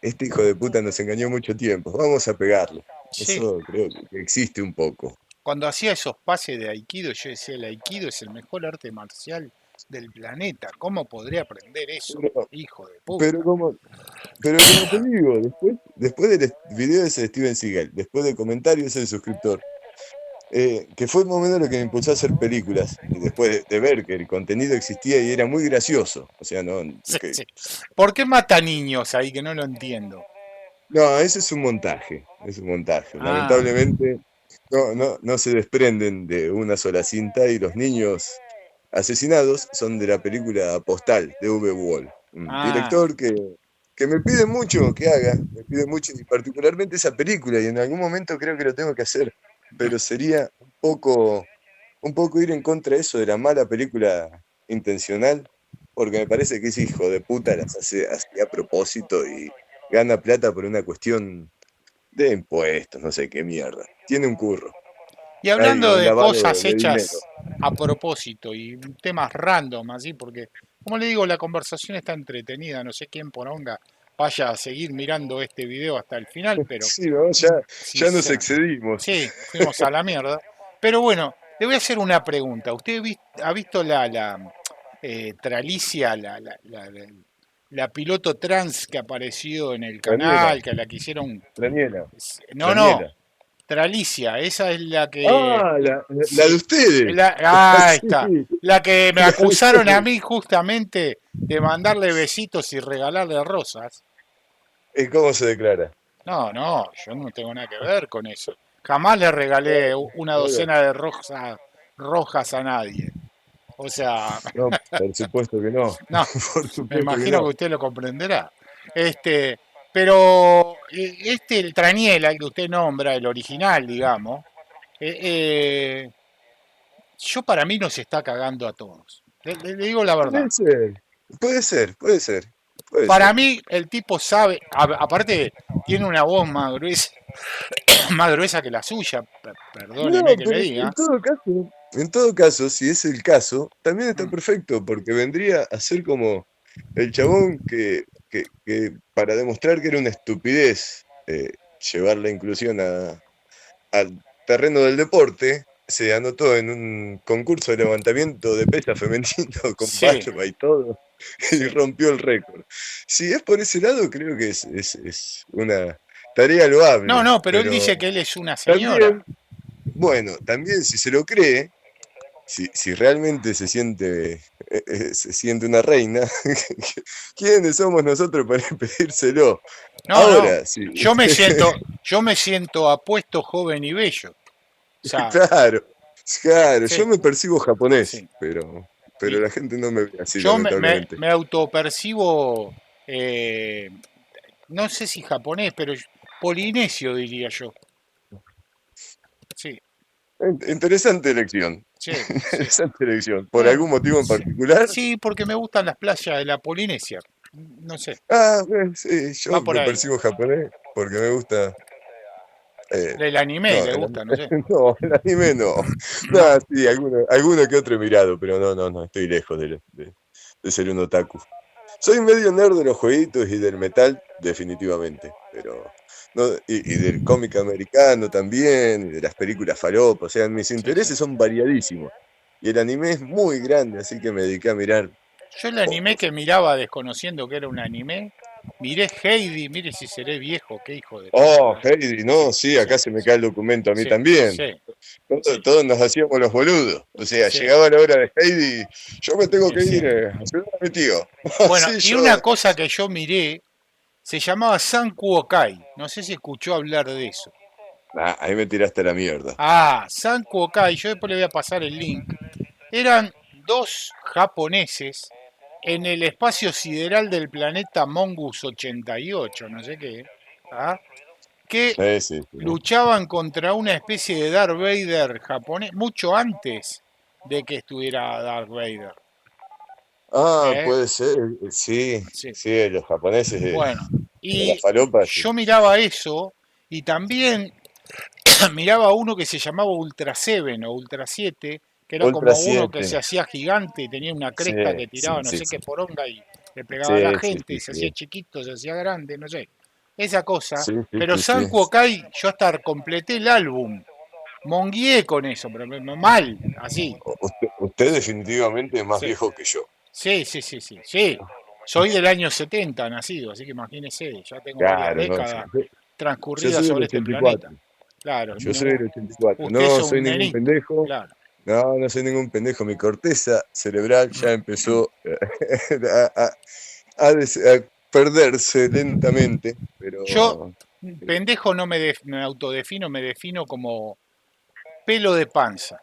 este hijo de puta nos engañó mucho tiempo, vamos a pegarle. Sí, Eso creo que existe un poco. cuando hacía esos pases de Aikido, yo decía, el Aikido es el mejor arte marcial del planeta. ¿Cómo podría aprender eso? Pero, Hijo de pero puta. como, pero como te digo, después del video ese de Steven Seagal, después del comentario ese del suscriptor, que fue más o menos lo que me impulsó a hacer películas, y después de ver que el contenido existía y era muy gracioso, o sea, no, Sí, sí. ¿Por qué mata niños ahí que no lo entiendo? no, ese es un montaje. Ah, Lamentablemente no se desprenden de una sola cinta y los niños asesinados son de la película Postal de Uwe Boll, un ah. director que me pide mucho que haga, me pide mucho, y particularmente esa película, y en algún momento creo que lo tengo que hacer, pero sería un poco ir en contra de eso de la mala película intencional, porque me parece que ese hijo de puta las hace así a propósito y gana plata por una cuestión de impuestos, no sé qué mierda. Tiene un curro, Y hay hablando un de lavado cosas de dinero. hechas a propósito y temas random, así, porque, como le digo, la conversación está entretenida, no sé quién poronga vaya a seguir mirando este video hasta el final, pero Sí, ¿no? Ya nos sinceramente, excedimos. sí, fuimos a la mierda. Pero bueno, le voy a hacer una pregunta. ¿Usted ha visto Tralicia, la piloto trans que apareció en el Daniela, canal, que la quisieron... Daniela, No, no, Daniela. Tralicia, esa es la que... Ah, la de Sí, ustedes. ahí Sí, está. La que me la de acusaron a ustedes. mí justamente de mandarle besitos y regalarle rosas. ¿Y cómo se declara? No, no, yo no tengo nada que ver con eso. Jamás le regalé una Bueno, docena de rojas a nadie. O sea, no, por supuesto que no. no, Por me supuesto que imagino que no. usted lo comprenderá. Pero el Traniela, el que usted nombra, el original, digamos, eh, eh, yo para mí nos está cagando a todos. Le digo la verdad. Puede ser, puede ser, puede ser, puede Para ser. mí el tipo sabe, aparte tiene una voz más gruesa, más gruesa que la suya, perdóneme No, que le pero diga. en todo caso, si es el caso, también está Mm, perfecto, porque vendría a ser como el chabón que para demostrar que era una estupidez llevar la inclusión al terreno del deporte, se anotó en un concurso de levantamiento de pesas femenino con sí, barba y todo, y sí. rompió el récord. Si es por ese lado, creo que es una tarea loable, No, no, pero él pero dice que él es una señora. también, bueno, también si se lo cree, si realmente se siente una reina, ¿quiénes somos nosotros para impedírselo? No, no. Ahora, sí, Yo me siento apuesto, joven y bello. O sea, claro, claro, yo sí, me percibo japonés, sí. pero Y la gente no me ve así, yo lamentablemente. me autopercibo, eh, no sé si japonés, pero polinesio diría yo. Sí, Interesante elección, sí, sí. interesante elección. ¿Por Bueno, algún motivo en particular? sí, porque me gustan las playas de la Polinesia. No sé, Ah, sí, va yo por me ahí. percibo japonés porque me gusta. eh, El anime no, le gusta, no sé. no, el anime no. No, No, sí, alguno que otro he mirado, pero no, estoy lejos de ser un otaku. Soy medio nerd de los jueguitos y del metal, definitivamente, pero no, y del cómic americano también, y de las películas falopa, o sea, mis sí, sí. intereses son variadísimos. Y el anime es muy grande, así que me dediqué a mirar Yo el anime pocos. que miraba desconociendo que era un anime, miré Heidi, mire si seré viejo, qué hijo de Oh, puta. Heidi, Sí, no, sí, sí, acá se me sí, cae el documento a mí sí, también. sí, Todos, sí, todos nos hacíamos los boludos. O sea, sí, llegaba la hora de Heidi, yo me tengo que sí. ir a ayudar a mi tío. Bueno, Así y yo. una cosa que yo miré se llamaba Sanku Okai. No sé si escuchó hablar de eso. Ah, ahí me tiraste a la mierda. Ah, Sanku Okai, yo después le voy a pasar el link. Eran dos japoneses en el espacio sideral del planeta Mongus 88, no sé qué, ¿ah? Que Sí, sí. luchaban contra una especie de Darth Vader japonés mucho antes de que estuviera Darth Vader. Ah, ¿Eh? puede ser, sí, Sí. sí, los japoneses Bueno, de las y falopas, sí. yo miraba eso y también miraba uno que se llamaba Ultra 7 o Ultra 7, que era Ultra como uno que se 7, hacía gigante y tenía una sí, cresta que sí, tiraba no sí, sé qué sí, poronga y le pegaba a la sí, sí, gente sí, y se hacía sí, chiquito, se hacía grande, no sé. Esa cosa. sí, sí, Pero sí, sí. Sanku Okai, yo hasta completé el álbum. Monguié con eso, pero mal, así. Usted definitivamente es más Sí, viejo que yo. sí, sí, sí, sí, sí. Soy del año 70 nacido, así que imagínese, ya tengo varias Claro, no, décadas yo transcurridas soy del sobre este planeta. 84. Claro, Yo soy del 84. usted es No soy un ningún nenito, pendejo. claro. No soy ningún pendejo. Mi corteza cerebral ya empezó a, a- a perderse lentamente, Yo, pero pendejo, no me autodefino, me defino como pelo de panza.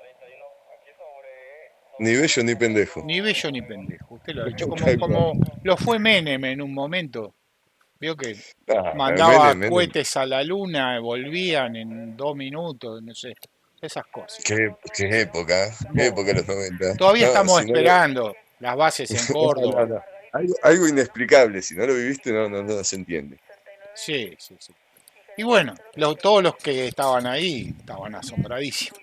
ni bello ni pendejo. Ni bello ni pendejo. Usted lo ha dicho Tal cual. como lo fue Menem en un momento. Vio que Ah, mandaba cohetes a la luna, volvían en 2 minutos, no sé, esas cosas. qué Bueno, época los 90. todavía No, estamos si no, esperando las bases en Córdoba. no. Algo inexplicable, si no lo viviste, no se entiende. Sí, sí, sí. Y bueno, todos los que estaban ahí estaban asombradísimos.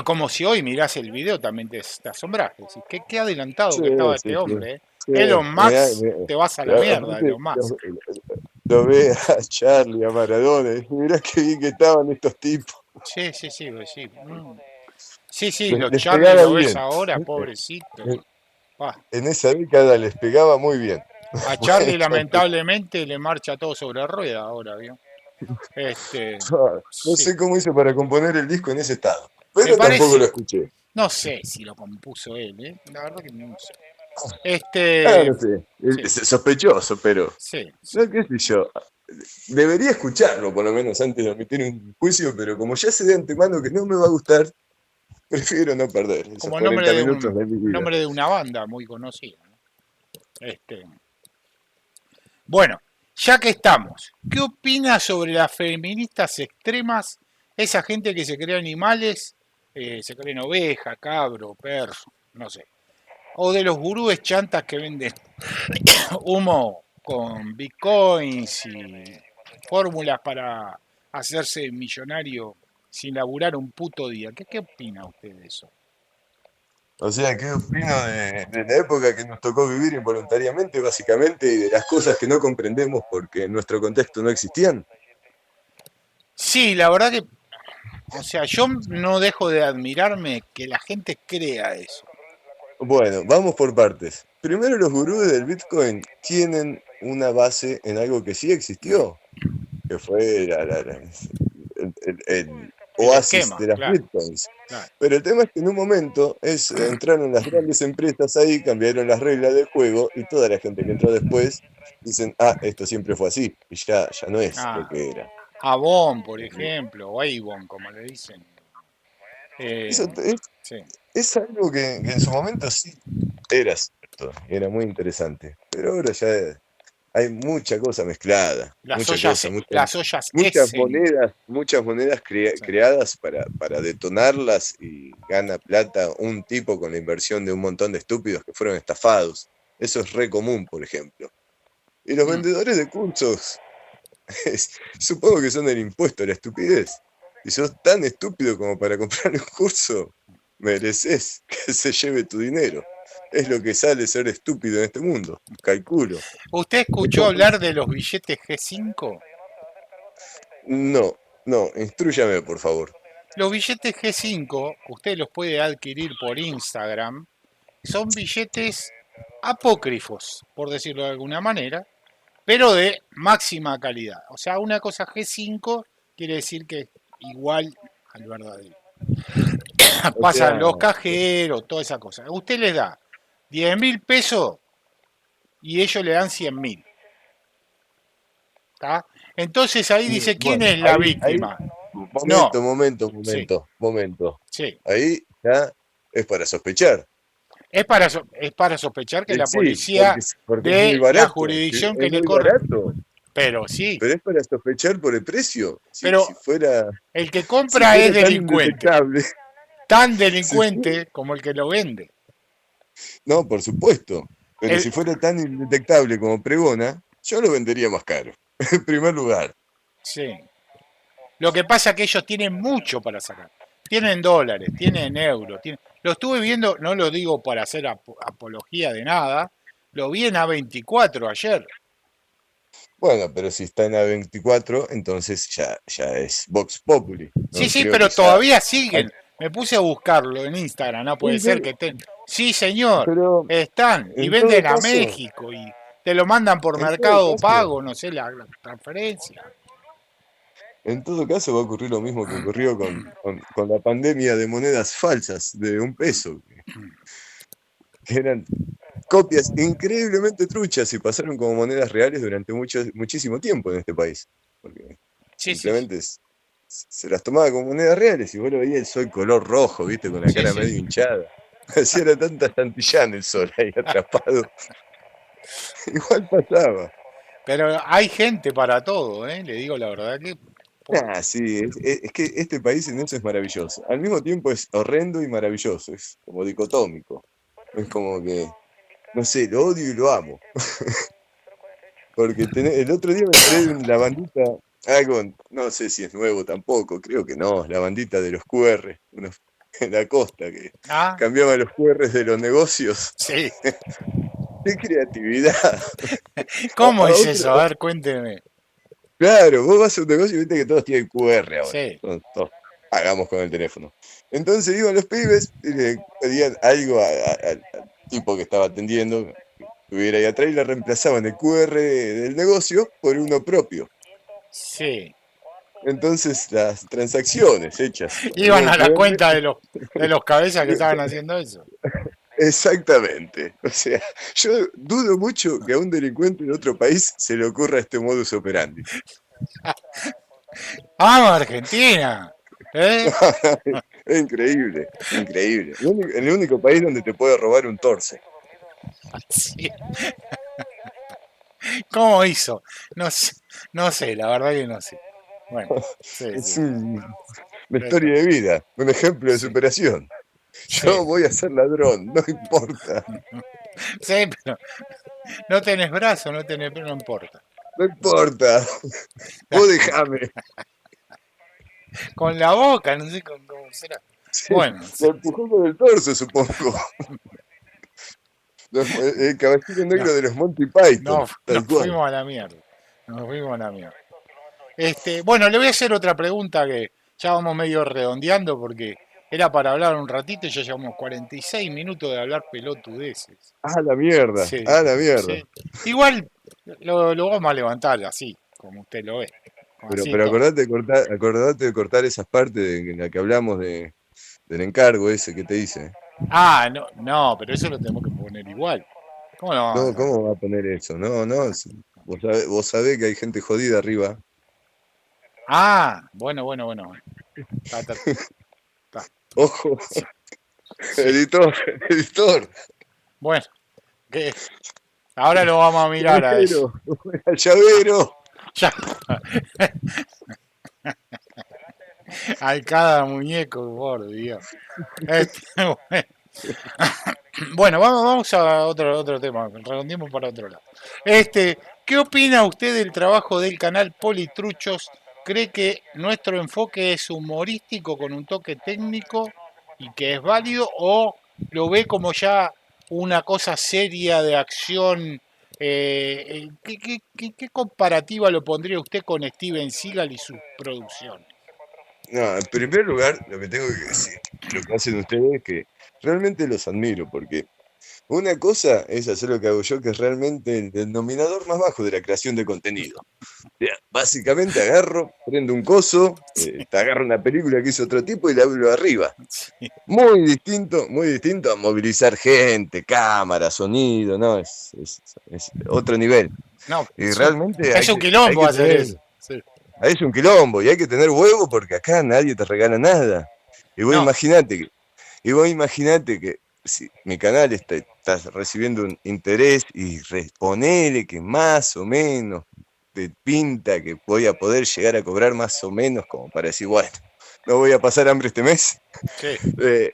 Como si hoy mirás el video también te asombras. Decís, qué adelantado Sí, que estaba sí, este sí. hombre, ¿eh? Elon Musk, mirá, te vas a la mierda, aparte Elon Musk. lo ve a Charlie, a Maradona, y mirá qué bien que estaban estos tipos. Sí, sí, sí, pues sí. Sí, sí, los Les Charlie pegaba lo ves bien. ahora, pobrecito. Ah, En esa década les pegaba muy bien. a Charlie Bueno, lamentablemente le marcha todo sobre rueda ahora, ¿vio? Este, no sí. sé cómo hizo para componer el disco en ese estado, Me pero tampoco lo parece, escuché. no sé si lo compuso él, ¿eh? La verdad que no sé. No sé, Sí, es sospechoso, pero sí, sí. no, qué sé yo. Debería escucharlo, por lo menos, antes de emitir un juicio, pero como ya sé de antemano que no me va a gustar, prefiero no perder esos Como 40 minutos de mi vida. nombre de una banda muy conocida, ¿no? Este, bueno, ya que estamos, ¿qué opinas sobre las feministas extremas? Esa gente que se cree animales, se creen oveja, cabro, perro, no sé. O de los gurúes chantas que venden humo con bitcoins y fórmulas para hacerse millonario sin laburar un puto día. ¿Qué opina usted de eso? O sea, ¿qué opino de la época que nos tocó vivir involuntariamente, básicamente, y de las cosas que no comprendemos porque en nuestro contexto no existían? Sí, la verdad que, o sea, yo no dejo de admirarme que la gente crea eso. Bueno, vamos por partes. Primero, los gurús del Bitcoin tienen una base en algo que sí existió, que fue el El oasis esquema, de las claro, Bitcoins. claro. Pero el tema es que en un momento entraron las grandes empresas ahí, cambiaron las reglas del juego y toda la gente que entró después dicen, ah, esto siempre fue así y ya no es lo Ah, que era. Avon, por ejemplo, o Avon, como le dicen. Eso Eh, sí. es algo que en su momento sí era cierto, y era muy interesante, pero ahora ya hay mucha cosa mezclada, mucha cosa, Las ollas Essen. muchas monedas Sí. creadas para detonarlas y gana plata un tipo con la inversión de un montón de estúpidos que fueron estafados. Eso es re común, por ejemplo. Y los Mm. vendedores de cursos, supongo que son el impuesto a la estupidez. Si sos tan estúpido como para comprar un curso, mereces que se lleve tu dinero. Es lo que sale ser estúpido en este mundo, calculo. ¿Usted Es escuchó como, hablar de los billetes G5? no, no, instrúyame, por favor. Los billetes G5, usted los puede adquirir por Instagram, son billetes apócrifos, por decirlo de alguna manera, pero de máxima calidad. O sea, una cosa G5 quiere decir que es igual al verdadero. O Pasan sea, los cajeros, toda esa cosa. Usted les da 10.000 pesos y ellos le dan 100.000. ¿Tá? Entonces ahí dice, ¿quién bueno, es la víctima? No, sí, momento. sí. Ahí ya es para sospechar. Es para sospechar que la Sí, policía porque es muy de la barato, jurisdicción que es le muy corre. barato, Pero sí, pero es para sospechar por el precio. Sí, pero el que si compra es fuera tan delincuente. indetectable, Tan si fuera- delincuente como el que lo vende. no, por supuesto, pero El, si fuera tan indetectable como pregona, yo lo vendería más caro, en primer lugar. sí. Lo que pasa es que ellos tienen mucho para sacar. Tienen dólares, tienen euros. Lo estuve viendo, no lo digo para hacer apología de nada, lo vi en A24 ayer. Bueno, pero si está en A24, entonces ya es Vox Populi. Sí, No sí, creo que pero ya. todavía siguen. Me puse a buscarlo en Instagram, no puede Sí, ser sí, que estén. Sí, señor, pero están y en todo venden a caso, México y te lo mandan por en todo Mercado caso, Pago, no sé, la transferencia. en todo caso va a ocurrir lo mismo que ocurrió con la pandemia de monedas falsas de un peso, que eran copias increíblemente truchas y pasaron como monedas reales durante muchísimo tiempo en este país. Porque Sí, sí, sí. simplemente se las tomaba como monedas reales y vos lo veías el sol color rojo, viste, con la Sí, cara sí. medio hinchada. Así era tanta Santillán el sol ahí atrapado. Igual pasaba. Pero hay gente para todo, ¿eh? Le digo la verdad que Ah, sí, es que este país en eso es maravilloso. Al mismo tiempo es horrendo y maravilloso, es como dicotómico. Es como que, no sé, lo odio y lo amo. Porque el otro día me enteré de la bandita, algo, no sé si es nuevo tampoco, creo que no, la bandita de los QR, unos en la costa que ah, cambiaban los QRs de los negocios. sí, qué creatividad. ¿Cómo es eso? A Otro, ver, cuénteme. claro, vos vas a un negocio y viste que todos tienen QR ahora. Sí, Todos pagamos con el teléfono. Entonces iban los pibes y le pedían algo al tipo que estaba atendiendo, que estuviera ahí atrás, y le reemplazaban el QR del negocio por uno propio. sí. Entonces las transacciones hechas con el Iban nuevo a la QR, cuenta de los cabezas que estaban haciendo eso. exactamente. O sea, yo dudo mucho que a un delincuente en otro país se le ocurra este modus operandi. ¡Vamos, Argentina! ¿Eh? Es increíble, increíble. El único país donde te puede robar un torce. Sí. ¿Cómo hizo? No sé, no sé, la verdad que no sé. Bueno, sí, Es sí. una Eso, historia de vida, un ejemplo de sí, superación. sí. Yo voy a ser ladrón, no importa, Sí, pero no tenés brazo, no tenés, pero no importa. no importa. Vos dejame. Con la boca, no sé cómo será. Sí, Bueno, me sí, sí. empujó con el torso, supongo. El caballero No, negro de los Monty Python, no, nos tal cual. fuimos a la mierda. Nos fuimos a la mierda. Bueno, le voy a hacer otra pregunta que ya vamos medio redondeando porque era para hablar un ratito y ya llevamos 46 minutos de hablar pelotudeces. Ah, la mierda, Sí, ah, la mierda. sí. Igual lo vamos a levantar así, como usted lo ve. Así Pero todo. acordate de cortar esas partes en la que hablamos del encargo ese que te hice. Ah, no, no, pero eso lo tenemos que poner igual. ¿Cómo lo vamos No, a ¿cómo va a poner eso? No, no, vos sabés que hay gente jodida arriba. Ah, bueno, bueno, bueno, bueno. Está, está, está. Ojo, Sí, sí. editor, editor. Bueno, que ahora lo vamos a mirar a eso. Llavero, llavero. Ya. Hay cada muñeco, por Dios. Bueno, bueno, vamos a otro tema, redondeemos para otro lado. ¿Qué opina usted del trabajo del canal Politruchos? ¿Cree que nuestro enfoque es humorístico con un toque técnico y que es válido o lo ve como ya una cosa seria de acción? ¿Qué comparativa lo pondría usted con Steven Seagal y sus producciones? No, en primer lugar, lo que tengo que decir, lo que hacen ustedes es que realmente los admiro, porque una cosa es hacer lo que hago yo, que es realmente el denominador más bajo de la creación de contenido. O sea, básicamente agarro, prendo un coso, te agarro una película que hizo otro tipo y la hablo arriba. Sí. Muy distinto a movilizar gente, cámara, sonido, ¿no? Es otro nivel. No, Y realmente es un hay quilombo que hacer tener, eso. Sí. es un quilombo y hay que tener huevo porque acá nadie te regala nada. Y vos No, imaginate que, y vos imaginate que si mi canal está recibiendo un interés y ponele que más o menos te pinta que voy a poder llegar a cobrar más o menos como para decir, bueno, no voy a pasar hambre este mes. sí. Eh,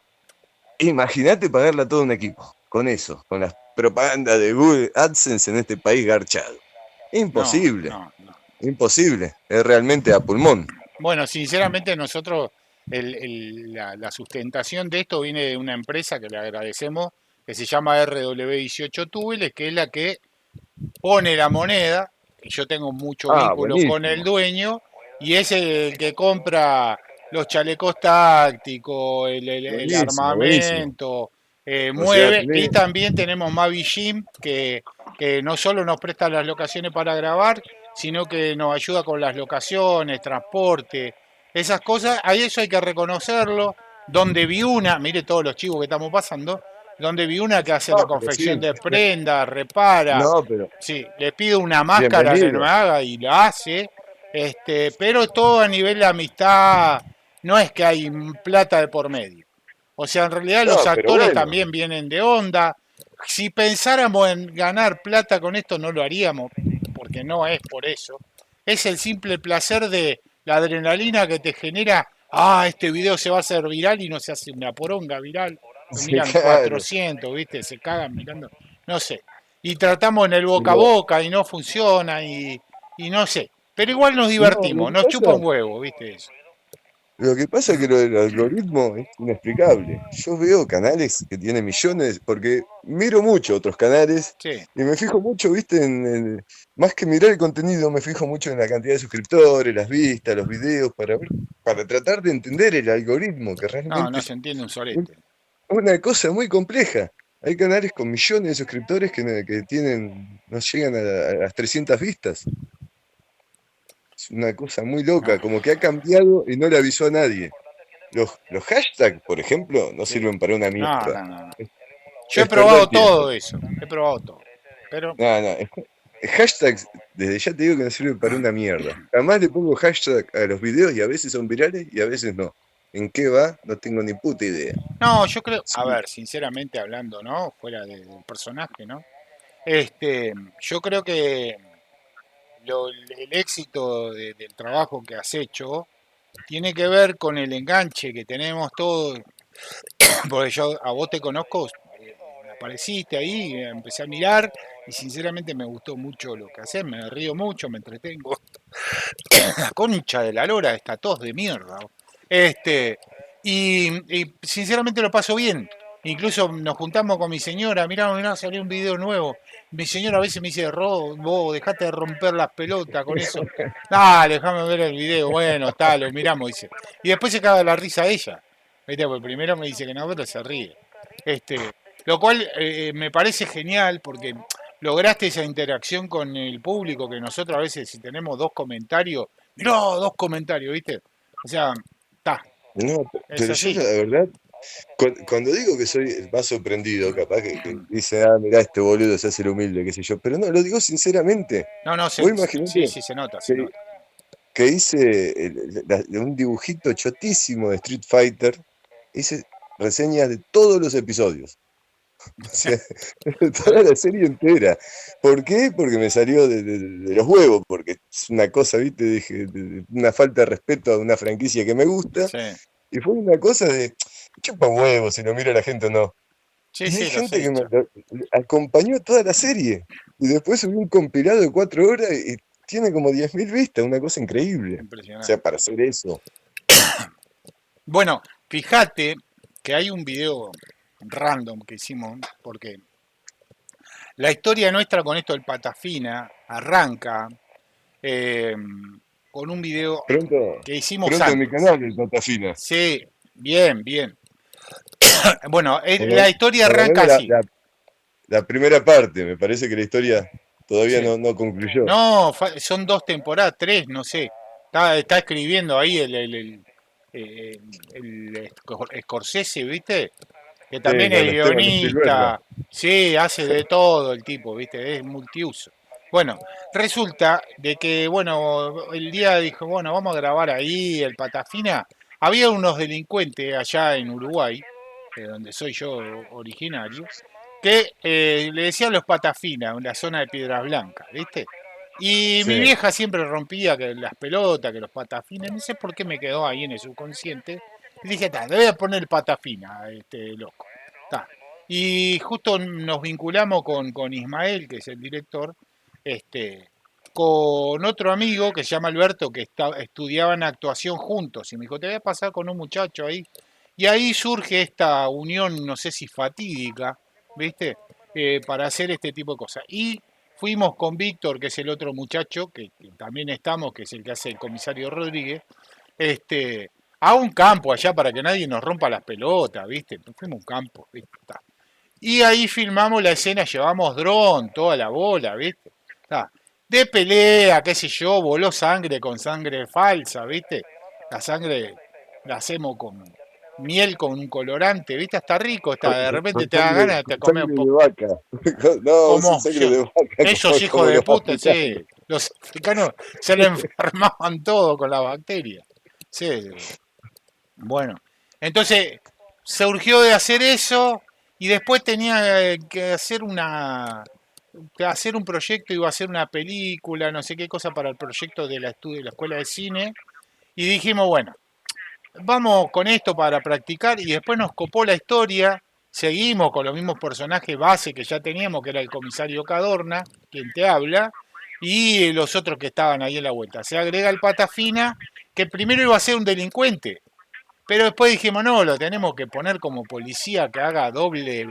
Imagínate pagarle a todo un equipo, con eso, con las propagandas de Google AdSense en este país garchado. No, Imposible, no, no. imposible. Es realmente a pulmón. Bueno, sinceramente nosotros, la sustentación de esto viene de una empresa que le agradecemos, que se llama RW18 Tubeles, que es la que pone la moneda, y yo tengo mucho Ah, vínculo con el buenísimo. dueño, y es el que compra los chalecos tácticos, el Buenísimo, buenísimo. armamento, O sea, mueve, y también tenemos Mavi Jim, que no solo nos presta las locaciones para grabar, sino que nos ayuda con las locaciones, transporte, esas cosas, ahí eso hay que reconocerlo, donde vi una, mire todos los chivos que estamos pasando, donde vi una que hace la no, pero confección sí. de prendas, repara, No, pero sí, le pido una máscara que no me bienvenido. haga y la hace, pero todo a nivel de amistad, no es que hay plata de por medio. O sea, en realidad los No, pero actores bueno. también vienen de onda. Si pensáramos en ganar plata con esto, no lo haríamos, porque no es por eso. Es el simple placer de la adrenalina que te genera. Ah, este video se va a hacer viral y no se hace una poronga viral. Lo Sí, miran claro. 400, ¿viste? Se cagan mirando. No sé. Y tratamos en el boca a Pero, boca y no funciona y no sé. Pero igual nos no, lo divertimos, que nos chupa pasa, un huevo, ¿viste? Eso. Lo que pasa es que lo del algoritmo es inexplicable. Yo veo canales que tienen millones, porque miro mucho otros canales Sí. y me fijo mucho, viste, más que mirar el contenido, me fijo mucho en la cantidad de suscriptores, las vistas, los videos, para tratar de entender el algoritmo, que No, no realmente es se entiende un sorete. una cosa muy compleja. Hay canales con millones de suscriptores que tienen, no llegan a las 300 vistas. Es una cosa muy No, loca, como que ha cambiado y no le avisó a nadie. Los hashtags, por ejemplo, no sí. sirven para una No, mierda. no, no. Yo he Es perder probado tiempo. todo eso. He probado todo. Pero, No, no. Hashtags, desde ya te digo que no sirven para una mierda. Jamás le pongo hashtag a los videos y a veces son virales y a veces no. ¿En qué va? No tengo ni puta idea. no, yo creo, a Sí, ver, sinceramente hablando, ¿no? Fuera del personaje, ¿no? Yo creo que el éxito del trabajo que has hecho tiene que ver con el enganche que tenemos todos, porque yo a vos te conozco, me apareciste ahí, empecé a mirar y sinceramente me gustó mucho lo que haces, me río mucho, me entretengo. La concha de la lora, esta tos de mierda. Este, y sinceramente lo paso bien. Incluso nos juntamos con mi señora, mirá, mirá, salió un video nuevo. Mi señora a veces me dice, vos dejate de romper las pelotas con eso. Dale, déjame ver el video. Bueno, tal, lo miramos, dice. Y después se caga la risa ella. ¿Viste? Porque primero me dice que no, pero se ríe. Este, lo cual me parece genial porque lograste esa interacción con el público que nosotros a veces si tenemos dos comentarios, mirá, dos comentarios, ¿viste? O sea, está, no, es pero yo así. la verdad, cuando digo que soy más sorprendido, capaz que dice, ah, mirá, este boludo se hace el humilde, qué sé yo, pero no, lo digo sinceramente. No, no, Vos sí, imaginate sí, se nota, se que, nota. que hice un dibujito chotísimo de Street Fighter, hice reseñas de todos los episodios. O sea, toda la serie entera. ¿Por qué? Porque me salió de los huevos, porque es una cosa, ¿viste? Dije, una falta de respeto a una franquicia que me gusta, Sí, y fue una cosa de chupa huevos si lo mira la gente o no. sí, Y hay sí, los gente he que me hecho. acompañó toda la serie, y después subí un compilado de 4 horas y tiene como 10.000 vistas, una cosa increíble. O sea, Impresionante. para hacer eso. Bueno, fíjate que hay un video random que hicimos, porque la historia nuestra con esto del Patafina arranca eh, con un video Pronto, que hicimos pronto en mi antes. canal, el Patafina. Sí, bien, bien. Bueno, Por la historia por lo arranca menos así. la primera parte, me parece que la historia todavía Sí. no concluyó. No, son dos temporadas, tres, no sé. Está escribiendo ahí eh, Scorsese, ¿viste? Que Sí, también es con Esteban Spielberg. guionista. Sí, hace de todo el tipo, ¿viste? Es multiuso. Bueno, resulta de que, bueno, el día dijo, bueno, vamos a grabar ahí el Patafina. Había unos delincuentes allá en Uruguay, de donde soy yo originario, que le decían los Patafinas, en la zona de Piedras Blancas, ¿viste? Y mi Sí. vieja siempre rompía que las pelotas, que los patafines, no sé por qué me quedó ahí en el subconsciente. Y dije, le voy a poner patafina a este loco. Ta. Y justo nos vinculamos con Ismael, que es el director, este, con otro amigo que se llama Alberto, que estudiaban actuación juntos. Y me dijo, te voy a pasar con un muchacho ahí. Y ahí surge esta unión, no sé si fatídica, ¿viste? Para hacer este tipo de cosas. Y fuimos con Víctor, que es el otro muchacho, que también estamos, que es el que hace el comisario Rodríguez, este, a un campo allá para que nadie nos rompa las pelotas, ¿viste? Fuimos a un campo, ¿viste? Ta. Y ahí filmamos la escena, llevamos dron, toda la bola, ¿viste? Ta. De pelea, qué sé yo, voló sangre con sangre falsa, ¿viste? La sangre la hacemos con miel con un colorante, ¿viste? Está rico, está, de repente te da ganas de te Con comer un sangre de poco. vaca. No, usen ¿Cómo? sangre de vaca Esos hijos como de los puta, africanos. sí. Los africanos se le enfermaban todo con la bacteria. Sí, sí. Bueno, entonces surgió de hacer eso y después tenía que hacer un proyecto, iba a hacer una película, no sé qué cosa para el proyecto de de la escuela de cine y dijimos, bueno, vamos con esto para practicar y después nos copó la historia, seguimos con los mismos personajes base que ya teníamos, que era el comisario Cadorna, quien te habla, y los otros que estaban ahí en la vuelta. Se agrega el Pata Fina, que primero iba a ser un delincuente, Pero después dijimos, no, lo tenemos que poner como policía que haga doble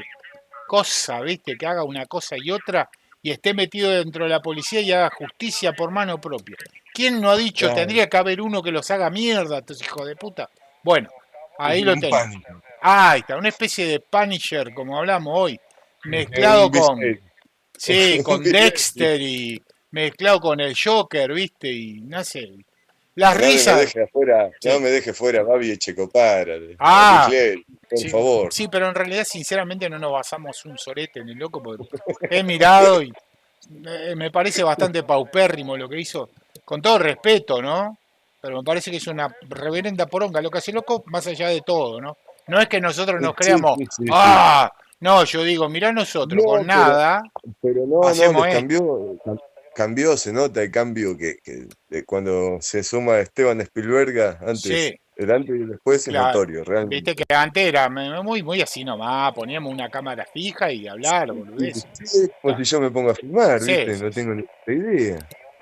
cosa, ¿viste? Que haga una cosa y otra y esté metido dentro de la policía y haga justicia por mano propia. ¿Quién no ha dicho Claro, tendría que haber uno que los haga mierda, estos hijos de puta? Bueno, ahí lo un tenés. pánico, Ah, ahí está, una especie de Punisher, como hablamos hoy, mezclado un con, vigilante, sí, un con vigilante. Dexter y mezclado con el Joker, ¿viste? Y no sé, las No me risas, deje afuera, no sí. me deje fuera a Babi Echecopar, a Rick Ah, Lell, por sí, favor. sí, pero en realidad sinceramente no nos basamos un sorete en el loco porque he mirado y me parece bastante paupérrimo lo que hizo, con todo respeto, ¿no? Pero me parece que es una reverenda poronga lo que hace el loco más allá de todo, ¿no? No es que nosotros nos Sí, creamos, sí, sí, sí. ah, no, yo digo, mirá nosotros, con No, nada no, hacemos les esto. cambió, se nota el cambio que de cuando se suma Esteban Spielberg, Sí, el antes y el después es claro. notorio, Viste realmente. que antes era muy así nomás, poníamos una cámara fija y hablar, Sí, boludeces. sí, es como Está. si yo me pongo a filmar, Sí, ¿viste? sí, No sí. tengo ni puta idea.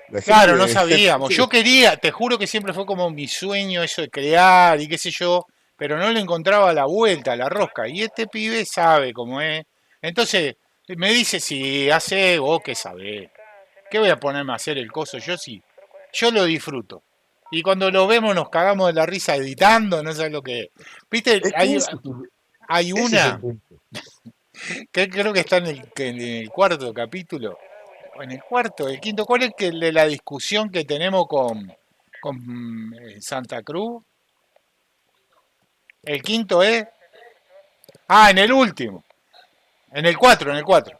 La Claro, no gente, la sabíamos. gente- Yo quería, te juro que siempre fue como mi sueño eso de crear y qué sé yo, pero no le encontraba la vuelta a la rosca. Y este pibe sabe cómo es. Entonces me dice, si hace vos qué sabés. ¿Qué voy a ponerme a hacer el coso? Yo sí, yo lo disfruto. Y cuando lo vemos nos cagamos de la risa editando, no sé lo que es. Viste, es que hay ese es el una punto. que creo que está en el cuarto capítulo, o en el cuarto, el quinto, ¿cuál es que el de la discusión que tenemos con Santa Cruz? El quinto es, ah, en el último, en el cuatro, en el cuatro.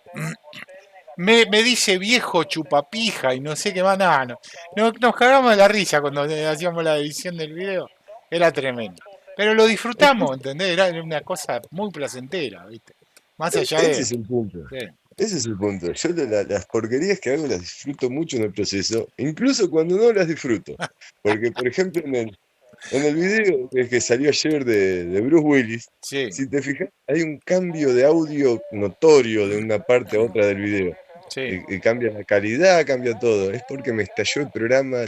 Me dice viejo chupapija y no sé qué más, nada, nos cagamos de la risa cuando hacíamos la edición del video, era tremendo. Pero lo Es que disfrutamos, ¿entendés? Era una cosa muy placentera, ¿viste? Más allá ese de... es el punto. Sí. Ese es el punto. Yo las porquerías que hago las disfruto mucho en el proceso, incluso cuando no las disfruto. Porque, por ejemplo, en el video que salió ayer de Bruce Willis, Sí, si te fijas, hay un cambio de audio notorio de una parte a otra del video. sí. Y cambia la calidad, cambia todo. Es porque me estalló el programa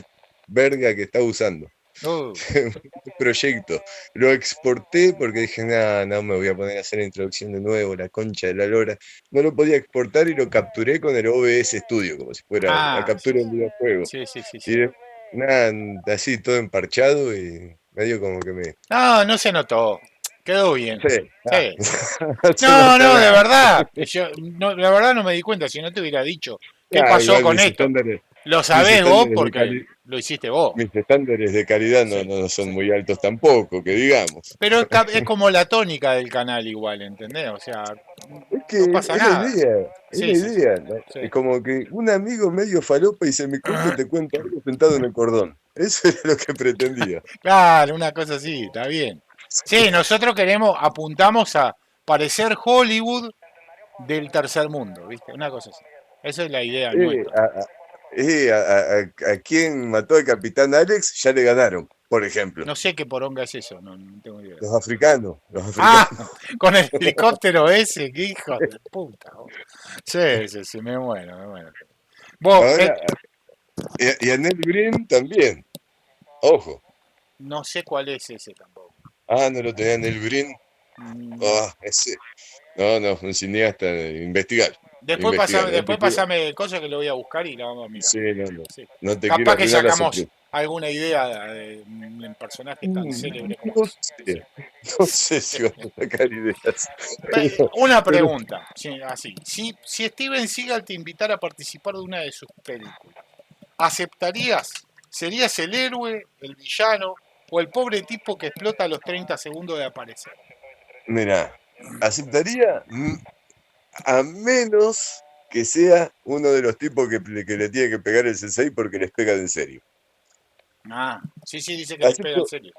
verga que estaba usando. Uh, Un proyecto. Lo exporté porque dije, nada, no me voy a poner a hacer la introducción de nuevo, la concha de la lora. No lo podía exportar y lo capturé con el OBS Studio, como si fuera la ah, captura de un videojuego. sí, sí, sí, Y sí. nada, así todo emparchado y medio como que me... No, no se notó. Quedó bien. Sí, Sí, sí. no se No, nota no, de nada. verdad. Yo, no, la verdad no me di cuenta. Si no te hubiera dicho, ¿qué Ah, pasó igual con esto? Lo mis sabés vos estándares de porque calidad. lo hiciste vos. Mis estándares de calidad Sí, no son sí. muy altos tampoco, que digamos. Pero es como la tónica del canal igual, ¿entendés? O sea, Es que no pasa es la nada. idea, es la Sí, sí, sí. idea, ¿no? Sí. Es como que un amigo medio falopa y se me cruza y te cuenta algo sentado en el cordón. Eso era lo que pretendía. Claro, una cosa así, está bien. Sí, nosotros apuntamos a parecer Hollywood del tercer mundo, ¿viste? Una cosa así. Esa es la idea Eh, nuestra. a, a, a quien mató al capitán Alex ya le ganaron, por ejemplo. No sé qué poronga es eso, no tengo idea. Los africanos, los Ah, africanos. con el helicóptero ese, qué hijo de puta. Vos. Sí, sí, sí, me muero, me muero. Vos, Ahora, y a Ned Green también, ojo. no sé cuál es ese tampoco. Ah, no lo tenía Ned Green. No. Ah, ese. No, no, un cineasta, investigar, investigar, no Después te quiero. pasame el coso que lo voy a buscar y la vamos a mirar. Sí, no, no. Sí. No te quiero Capaz que arruinar la sacamos sorpresa. alguna idea de un personaje tan célebre como No ese. Sí. sé, no sé si vas a sacar ideas. Una Pero, pregunta, sí, así. Si Steven Seagal te invitara a participar de una de sus películas, ¿aceptarías? ¿Serías el héroe, el villano o el pobre tipo que explota a los 30 segundos de aparecer? mira, aceptaría a menos que sea uno de los tipos que le tiene que pegar el sensei porque les pega de en serio. Ah, sí, sí, dice que les pega en Acepto, serio.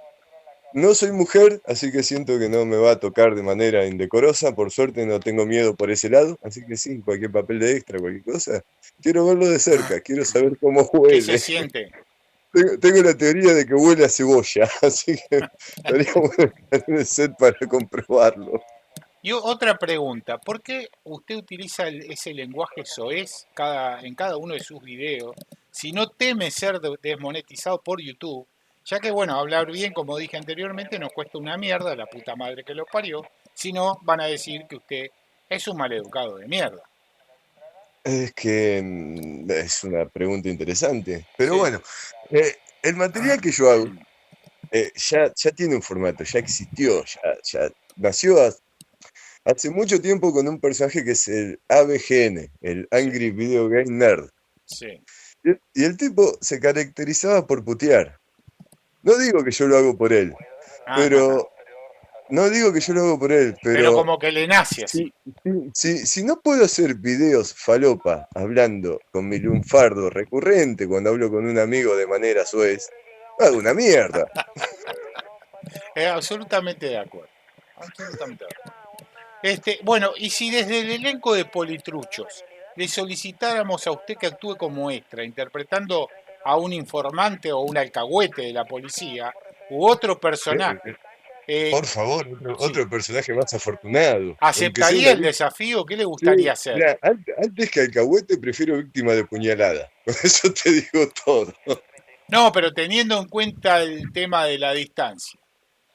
no soy mujer, así que siento que no me va a tocar de manera indecorosa. Por suerte no tengo miedo por ese lado. Así que sí, cualquier papel de extra, cualquier cosa. Quiero verlo de cerca, quiero saber cómo ¿Qué se huele. siente? Tengo la teoría de que huele a cebolla, así que estaría bueno estar en el set para comprobarlo. Y otra pregunta, ¿por qué usted utiliza ese lenguaje soez en cada uno de sus videos si no teme ser desmonetizado por YouTube, Ya que, bueno, hablar bien, como dije anteriormente, nos cuesta una mierda, la puta madre que lo parió. Si no, van a decir que usted es un maleducado de mierda. Es que es una pregunta interesante. Pero Sí. bueno, el material que yo hago ya tiene un formato, ya existió, ya nació hace mucho tiempo con un personaje que es el AVGN, el Sí, Angry Video Game Nerd. sí. Y el tipo se caracterizaba por putear. No digo que yo lo hago por él, Ajá. pero no digo que yo lo hago por él, Pero pero como que le nace así. si no puedo hacer videos falopa hablando con mi lunfardo recurrente cuando hablo con un amigo de manera suez, hago una mierda. Absolutamente de acuerdo. Absolutamente de acuerdo. Bueno, y si desde el elenco de Politruchos le solicitáramos a usted que actúe como extra, interpretando a un informante o un alcahuete de la policía u otro personaje, eh, Por favor, sí, otro personaje más afortunado, aunque sea ¿aceptaría una el desafío? ¿Qué le Sí, gustaría hacer? mirá, antes que alcahuete prefiero víctima de puñalada. Con eso te digo todo. No, pero teniendo en cuenta el tema de la distancia,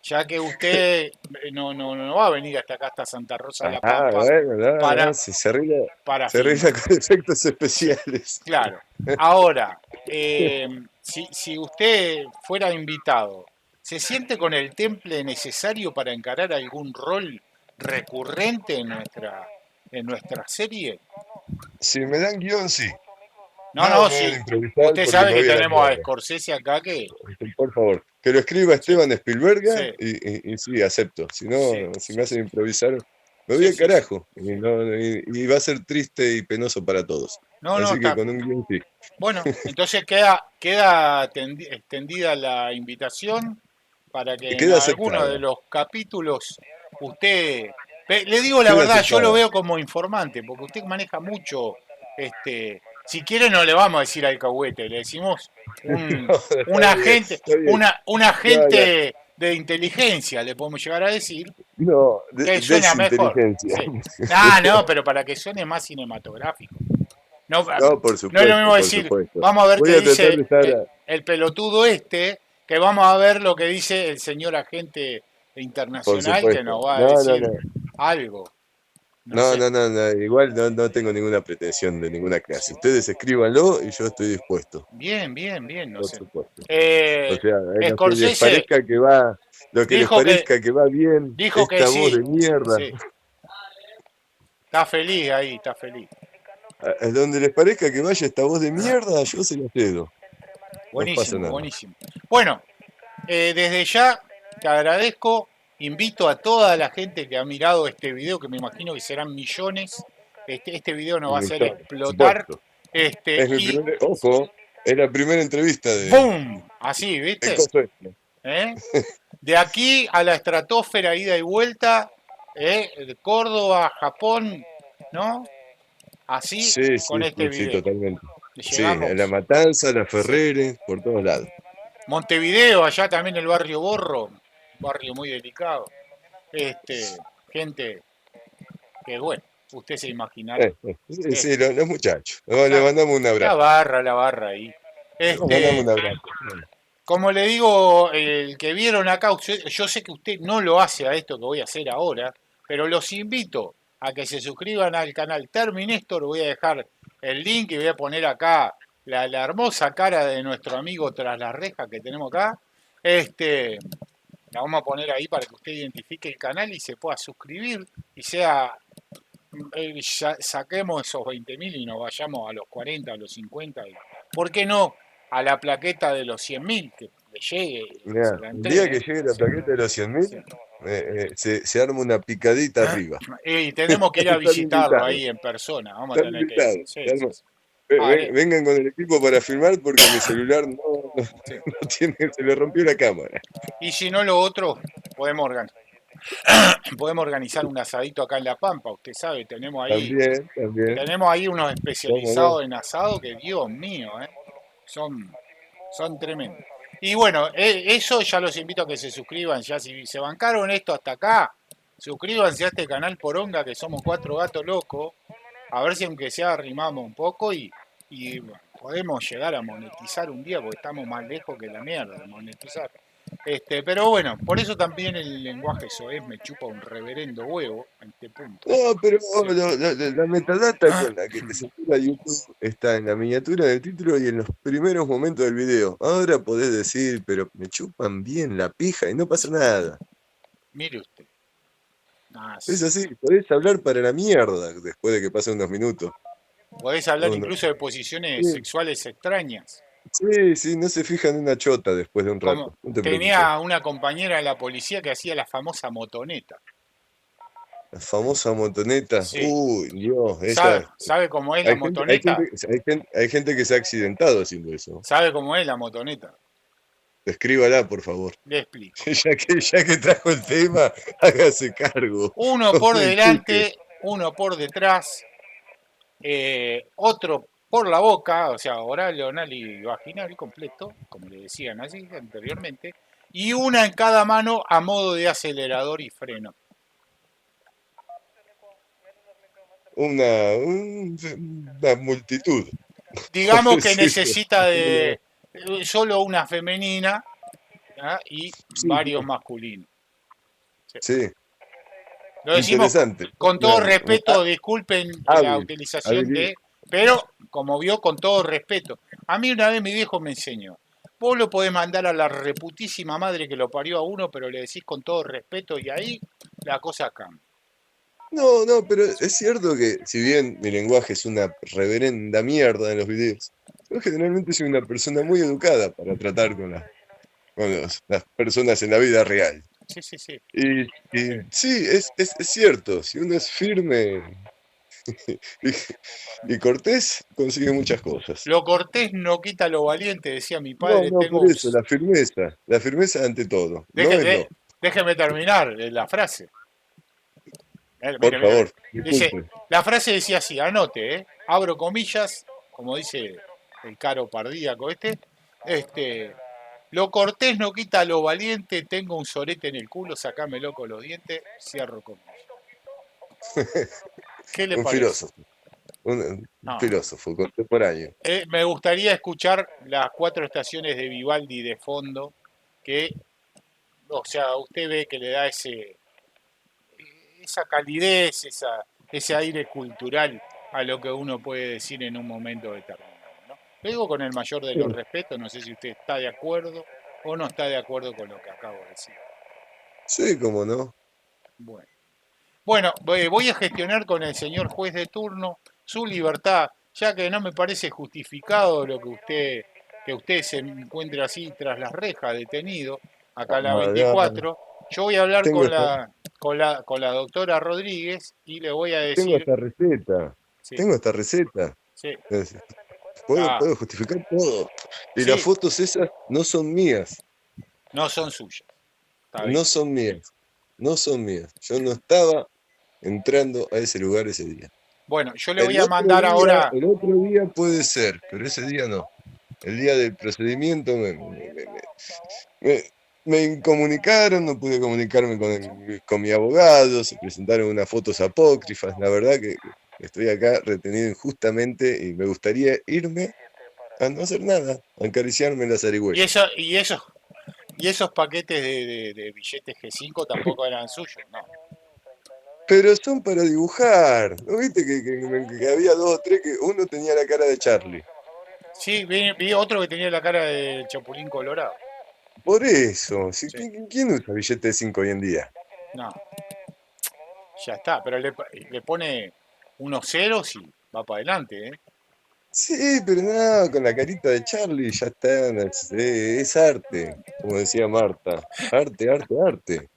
ya que usted no va a venir hasta acá, hasta Santa Rosa de la Pampa, Bueno, no, para, no, se arregla filmar. con efectos Sí, especiales. claro. Ahora, si usted fuera invitado, ¿se siente con el temple necesario para encarar algún rol recurrente en nuestra serie? Si me dan guión, sí. No, Nada no, me hagan sí. improvisar Usted porque sabe me que voy a la tenemos a mierda. Scorsese acá que... Por favor, que lo escriba Sí, Esteban Spielberg sí, y sí, acepto. Si sí, no, si sí, me sí. hacen improvisar, me voy Sí, al sí, sí. carajo. Y va a ser triste y penoso para todos. No, no, Así que está. con un guión sí. Bueno, entonces queda extendida la invitación para que en Queda alguno de aceptada. los capítulos usted, le digo la Queda verdad, yo lo aceptada. veo como informante, porque usted maneja mucho, si quiere no le vamos a decir alcahuete, le decimos un, No, un está bien, agente, está bien. un No, no, agente de inteligencia, le podemos llegar a decir, no, que suena mejor. desinteligencia. Sí. Ah, no, pero para que suene más cinematográfico. No, No, no es lo mismo por decir, supuesto. vamos a ver Voy qué a tratar dice de estar. el pelotudo que vamos a ver lo que dice el señor agente Por internacional que supuesto. nos va a No, no, decir no. algo, no No, sé. no, no, no. Igual no tengo ninguna pretensión de ninguna clase. Ustedes escríbanlo y yo estoy dispuesto. Bien, bien, bien, no Por sé. supuesto. O Eh, sea, lo que les Scorsese parezca que va, lo que les dijo que, parezca que va bien, dijo que esta voz sí, de mierda. sí, está feliz ahí, está feliz. A donde les parezca que vaya esta voz de mierda, yo se la cedo. No pasa Buenísimo, nada. buenísimo. Bueno, desde ya te agradezco, invito a toda la gente que ha mirado este video, que me imagino que serán millones. Este video nos va a Un hacer millón, por explotar. supuesto. Es mi Y primer, ojo, es la primera entrevista ¡boom! Así, de ¿viste? Coso Este. ¿Eh? De aquí a la estratosfera, ida y vuelta, de Córdoba, Japón, ¿no? Así Sí, con sí, este sí, sí, video. totalmente. Sí, a La Llegamos. Matanza, La Sí. Ferrere, por todos lados. Montevideo, allá también el barrio Borro, barrio muy delicado. Este, gente que bueno, usted se imaginará. Sí, sí, Este, los muchachos. Le mandamos un abrazo. la barra ahí. Le mandamos Este, un abrazo. como le digo, el que vieron acá, yo sé que usted no lo hace a esto que voy a hacer ahora, pero los invito a que se suscriban al canal Terminator. Voy a dejar el link y voy a poner acá la hermosa cara de nuestro amigo tras la reja que tenemos acá. La vamos a poner ahí para que usted identifique el canal y se pueda suscribir y sea saquemos esos 20.000 y nos vayamos a los 40, a los 50, y, ¿por qué no? A la plaqueta de los 100.000, que le llegue, se Mirá, la el día que entreguen. llegue la Sí, plaqueta de los 100.000, sí. se arma una picadita arriba. Y tenemos que ir a Están visitarlo invitados, ahí en persona, vamos a están tener que ir. invitados. Sí, sí, sí. Vengan con el equipo para filmar porque mi celular Sí. no tiene, se le rompió la cámara. Y si no lo otro, podemos organizar. Podemos organizar un asadito acá en La Pampa, usted sabe, También, también. tenemos ahí unos ¿Cómo no? especializados en asado que Dios mío, son, son tremendos. Y bueno, eso ya los invito a que se suscriban, ya si se bancaron esto hasta acá, suscríbanse a este canal Poronga que somos cuatro gatos locos, a ver si aunque sea arrimamos un poco y podemos llegar a monetizar un día porque estamos más lejos que la mierda de monetizar. Pero bueno, por eso también el lenguaje soez me chupa un reverendo huevo a este punto. No, pero Sí. la metadata con la que te separa YouTube está en la miniatura del título y en los primeros momentos del video. Ahora podés decir, pero me chupan bien la pija y no pasa nada. Mire usted. Es así, podés hablar para la mierda después de que pasen unos minutos. Podés hablar No, no. incluso de posiciones Sí, sexuales extrañas. sí, sí, no se fijan en una chota después de un Como rato. No te preocupes. tenía una compañera de la policía que hacía la famosa motoneta. La famosa motoneta. Sí. Uy, Dios, ¿Sabe, esa. sabe cómo es la Hay gente, hay motoneta? gente, hay gente que se ha accidentado haciendo eso. ¿Sabe cómo es la motoneta? Descríbala, por favor. Le explico. Ya que trajo el tema, hágase cargo. Uno No por me explique. delante, uno por detrás, otro por la boca, o sea, oral, anal y vaginal completo, como le decían así anteriormente, y una en cada mano a modo de acelerador y freno. Una multitud, por Digamos que decirlo. necesita de solo una femenina, ¿ah? Y Sí, varios sí, masculinos. Sí. sí, Lo decimos interesante. con todo respeto, disculpen la Hábil, utilización habilidad. de, pero como vio, con todo respeto. A mí una vez mi viejo me enseñó, vos lo podés mandar a la reputísima madre que lo parió a uno, pero le decís con todo respeto y ahí la cosa cambia. No, no, pero es cierto que si bien mi lenguaje es una reverenda mierda en los videos, yo generalmente soy una persona muy educada para tratar las personas en la vida real. Sí, sí, sí. Y sí, es cierto, si uno es firme y cortés, consigue muchas cosas. Lo cortés no quita lo valiente, decía mi No, padre. no, por eso, la firmeza ante todo, no el no. Déjeme terminar la frase. Por Mire, mire, mire. favor, Dice, disculpe. la frase decía así, anote, abro comillas, como dice el caro pardíaco lo cortés no quita lo valiente, tengo un sorete en el culo, sacámelo con los dientes, cierro comillas. ¿Qué le Un parece? filósofo, un No. filósofo contemporáneo. Me gustaría escuchar las 4 estaciones de Vivaldi de fondo, que, o sea, usted ve que le da esa calidez, ese aire cultural a lo que uno puede decir en un momento determinado, ¿no? Lo digo con el mayor de los Sí, respetos, no sé si usted está de acuerdo o no está de acuerdo con lo que acabo de decir. sí, cómo no. Bueno, bueno, voy a gestionar con el señor juez de turno su libertad, ya que no me parece justificado lo que usted se encuentre así tras las rejas, detenido, acá en la Ah, ya, 24. Yo voy a hablar tengo con esta, la doctora Rodríguez y le voy a tengo decir, esta receta, sí, tengo esta receta. sí, Es- Puedo, ah, puedo justificar todo. Y las sí, fotos esas no son mías, no son suyas, está bien. no son mías, no son mías. Yo no estaba entrando a ese lugar ese día. Bueno, yo le voy a mandar ahora, El otro día puede ser, pero ese día no. El día del procedimiento me- me comunicaron, no pude comunicarme con mi abogado, se presentaron unas fotos apócrifas. La verdad que estoy acá retenido injustamente y me gustaría irme a no hacer nada, a acariciarme la y zarigüeya. eso, y esos paquetes de billetes G5 tampoco eran suyos, no. Pero son para dibujar. ¿No viste que había dos o tres que uno tenía la cara de Charlie? Sí, vi otro que tenía la cara del Chapulín Colorado. Por eso, si, Sí, ¿quién usa billete de 5 hoy en día? no, ya está, pero le pone unos ceros y va para adelante, ¿eh? Sí, pero no, con la carita de Charlie ya está, es arte, como decía Marta. Arte, arte, arte.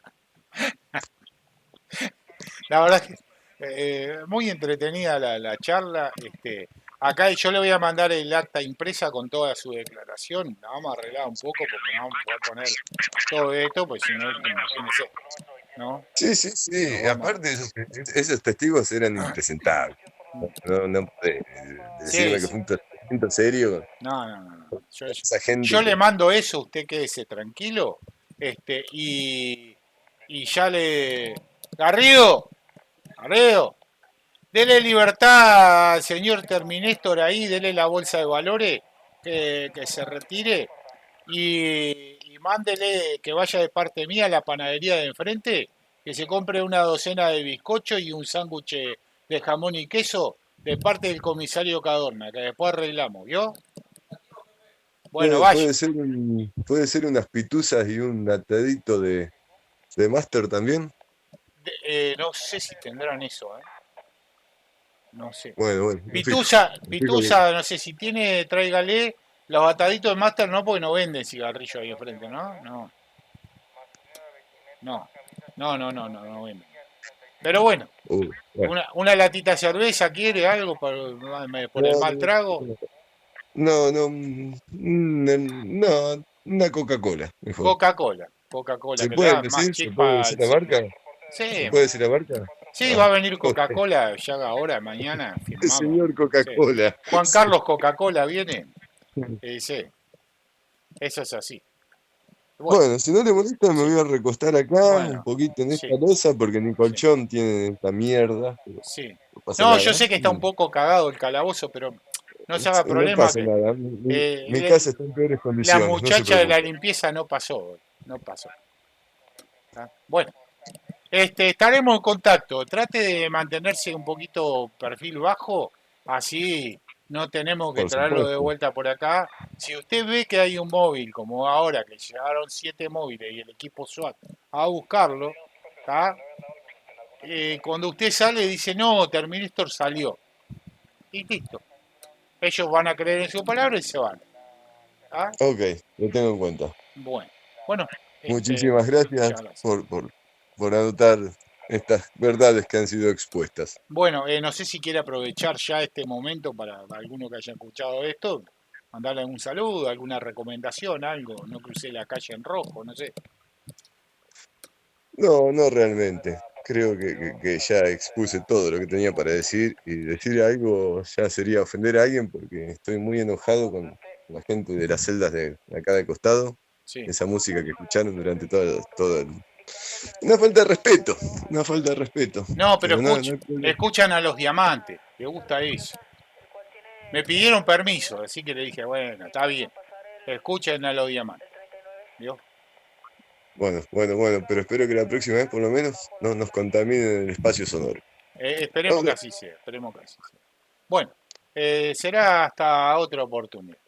La verdad es que muy entretenida la charla. Acá yo le voy a mandar el acta impresa con toda su declaración. La vamos a arreglar un poco porque no vamos a poder poner todo esto, pues si no, imagínense, ¿no? Sí, sí, Nos sí. vamos. Aparte, esos testigos eran impresentables. No, no podés Sí, decirme que sí. fue un procedimiento serio. No, no, no, no. Esa Yo gente le que. mando eso, usted quédese tranquilo. Y ya le. Garrido, Garrido, Dele libertad al señor Terminator ahí, dele la bolsa de valores, que se retire y mándele que vaya de parte mía a la panadería de enfrente, que se compre una docena de bizcochos y un sándwich de jamón y queso de parte del comisario Cadorna, que después arreglamos, ¿vio? Bueno, vaya. Puede ser unas pituzas y un atadito de Master también. No sé si tendrán eso, ¿eh? No sé. Bueno, bueno, Pitusa, me fijo que Pitusa, no sé si tiene, tráigale los bataditos de Master, no, porque no venden cigarrillos ahí enfrente, ¿no? No, no, no venden. Pero bueno, bueno. una latita de cerveza, ¿quiere algo por el No, mal trago? no, no, no, una Coca-Cola, mejor. Coca-Cola, Coca-Cola, ¿Se que le puede da más decir? ¿Se puede chispa decir al la marca? segmento. ¿Se Sí, puede decir la marca? sí, va Ah, a venir ok. Coca-Cola, ya ahora, mañana, El firmamos. señor Sí. Coca-Cola. Juan Sí. Carlos Coca-Cola viene, sí, eso es así. Bueno, Bueno, si no le molesta, me sí, voy a recostar acá un bueno, poquito en esta sí, losa porque mi sí. colchón tiene esta mierda, pero Sí. no pasa No, yo nada. sé que está un poco cagado el calabozo, pero no se haga No problema pasa que nada. Mi casa está en peores la condiciones, no se muchacha de la preocupe. limpieza no pasó hoy, no pasó. ¿Tá? Bueno, estaremos en contacto. Trate de mantenerse un poquito perfil bajo, así no tenemos que Por traerlo de supuesto. vuelta por acá. Si usted ve que hay un móvil, como ahora, que llegaron 7 móviles y el equipo SWAT a buscarlo, ¿tá? Cuando usted sale dice, no, Terminator salió. Y listo. Ellos van a creer en su palabra y se van. ¿Ah? Ok, lo tengo en cuenta. Bueno, bueno, Muchísimas gracias muchas gracias. por anotar estas verdades que han sido expuestas. Bueno, no sé si quiere aprovechar ya este momento para alguno que haya escuchado esto, mandarle algún saludo, alguna recomendación, algo. No crucé la calle en rojo, no sé. No, no realmente. Creo que ya expuse todo lo que tenía para decir y decir algo ya sería ofender a alguien porque estoy muy enojado con la gente de las celdas de acá de costado. Sí. Esa música que escucharon durante todo el... Una falta de respeto, una falta de respeto. No, pero Pero no, no hay problema. escuchan a los diamantes. Le gusta eso. Me pidieron permiso, así que le dije, bueno, está bien. Escuchen a los diamantes. ¿Vio? Bueno, pero espero que la próxima vez por lo menos no nos contaminen el espacio sonoro. Esperemos que Ahora, así sea, esperemos que así sea. Bueno, será hasta otra oportunidad.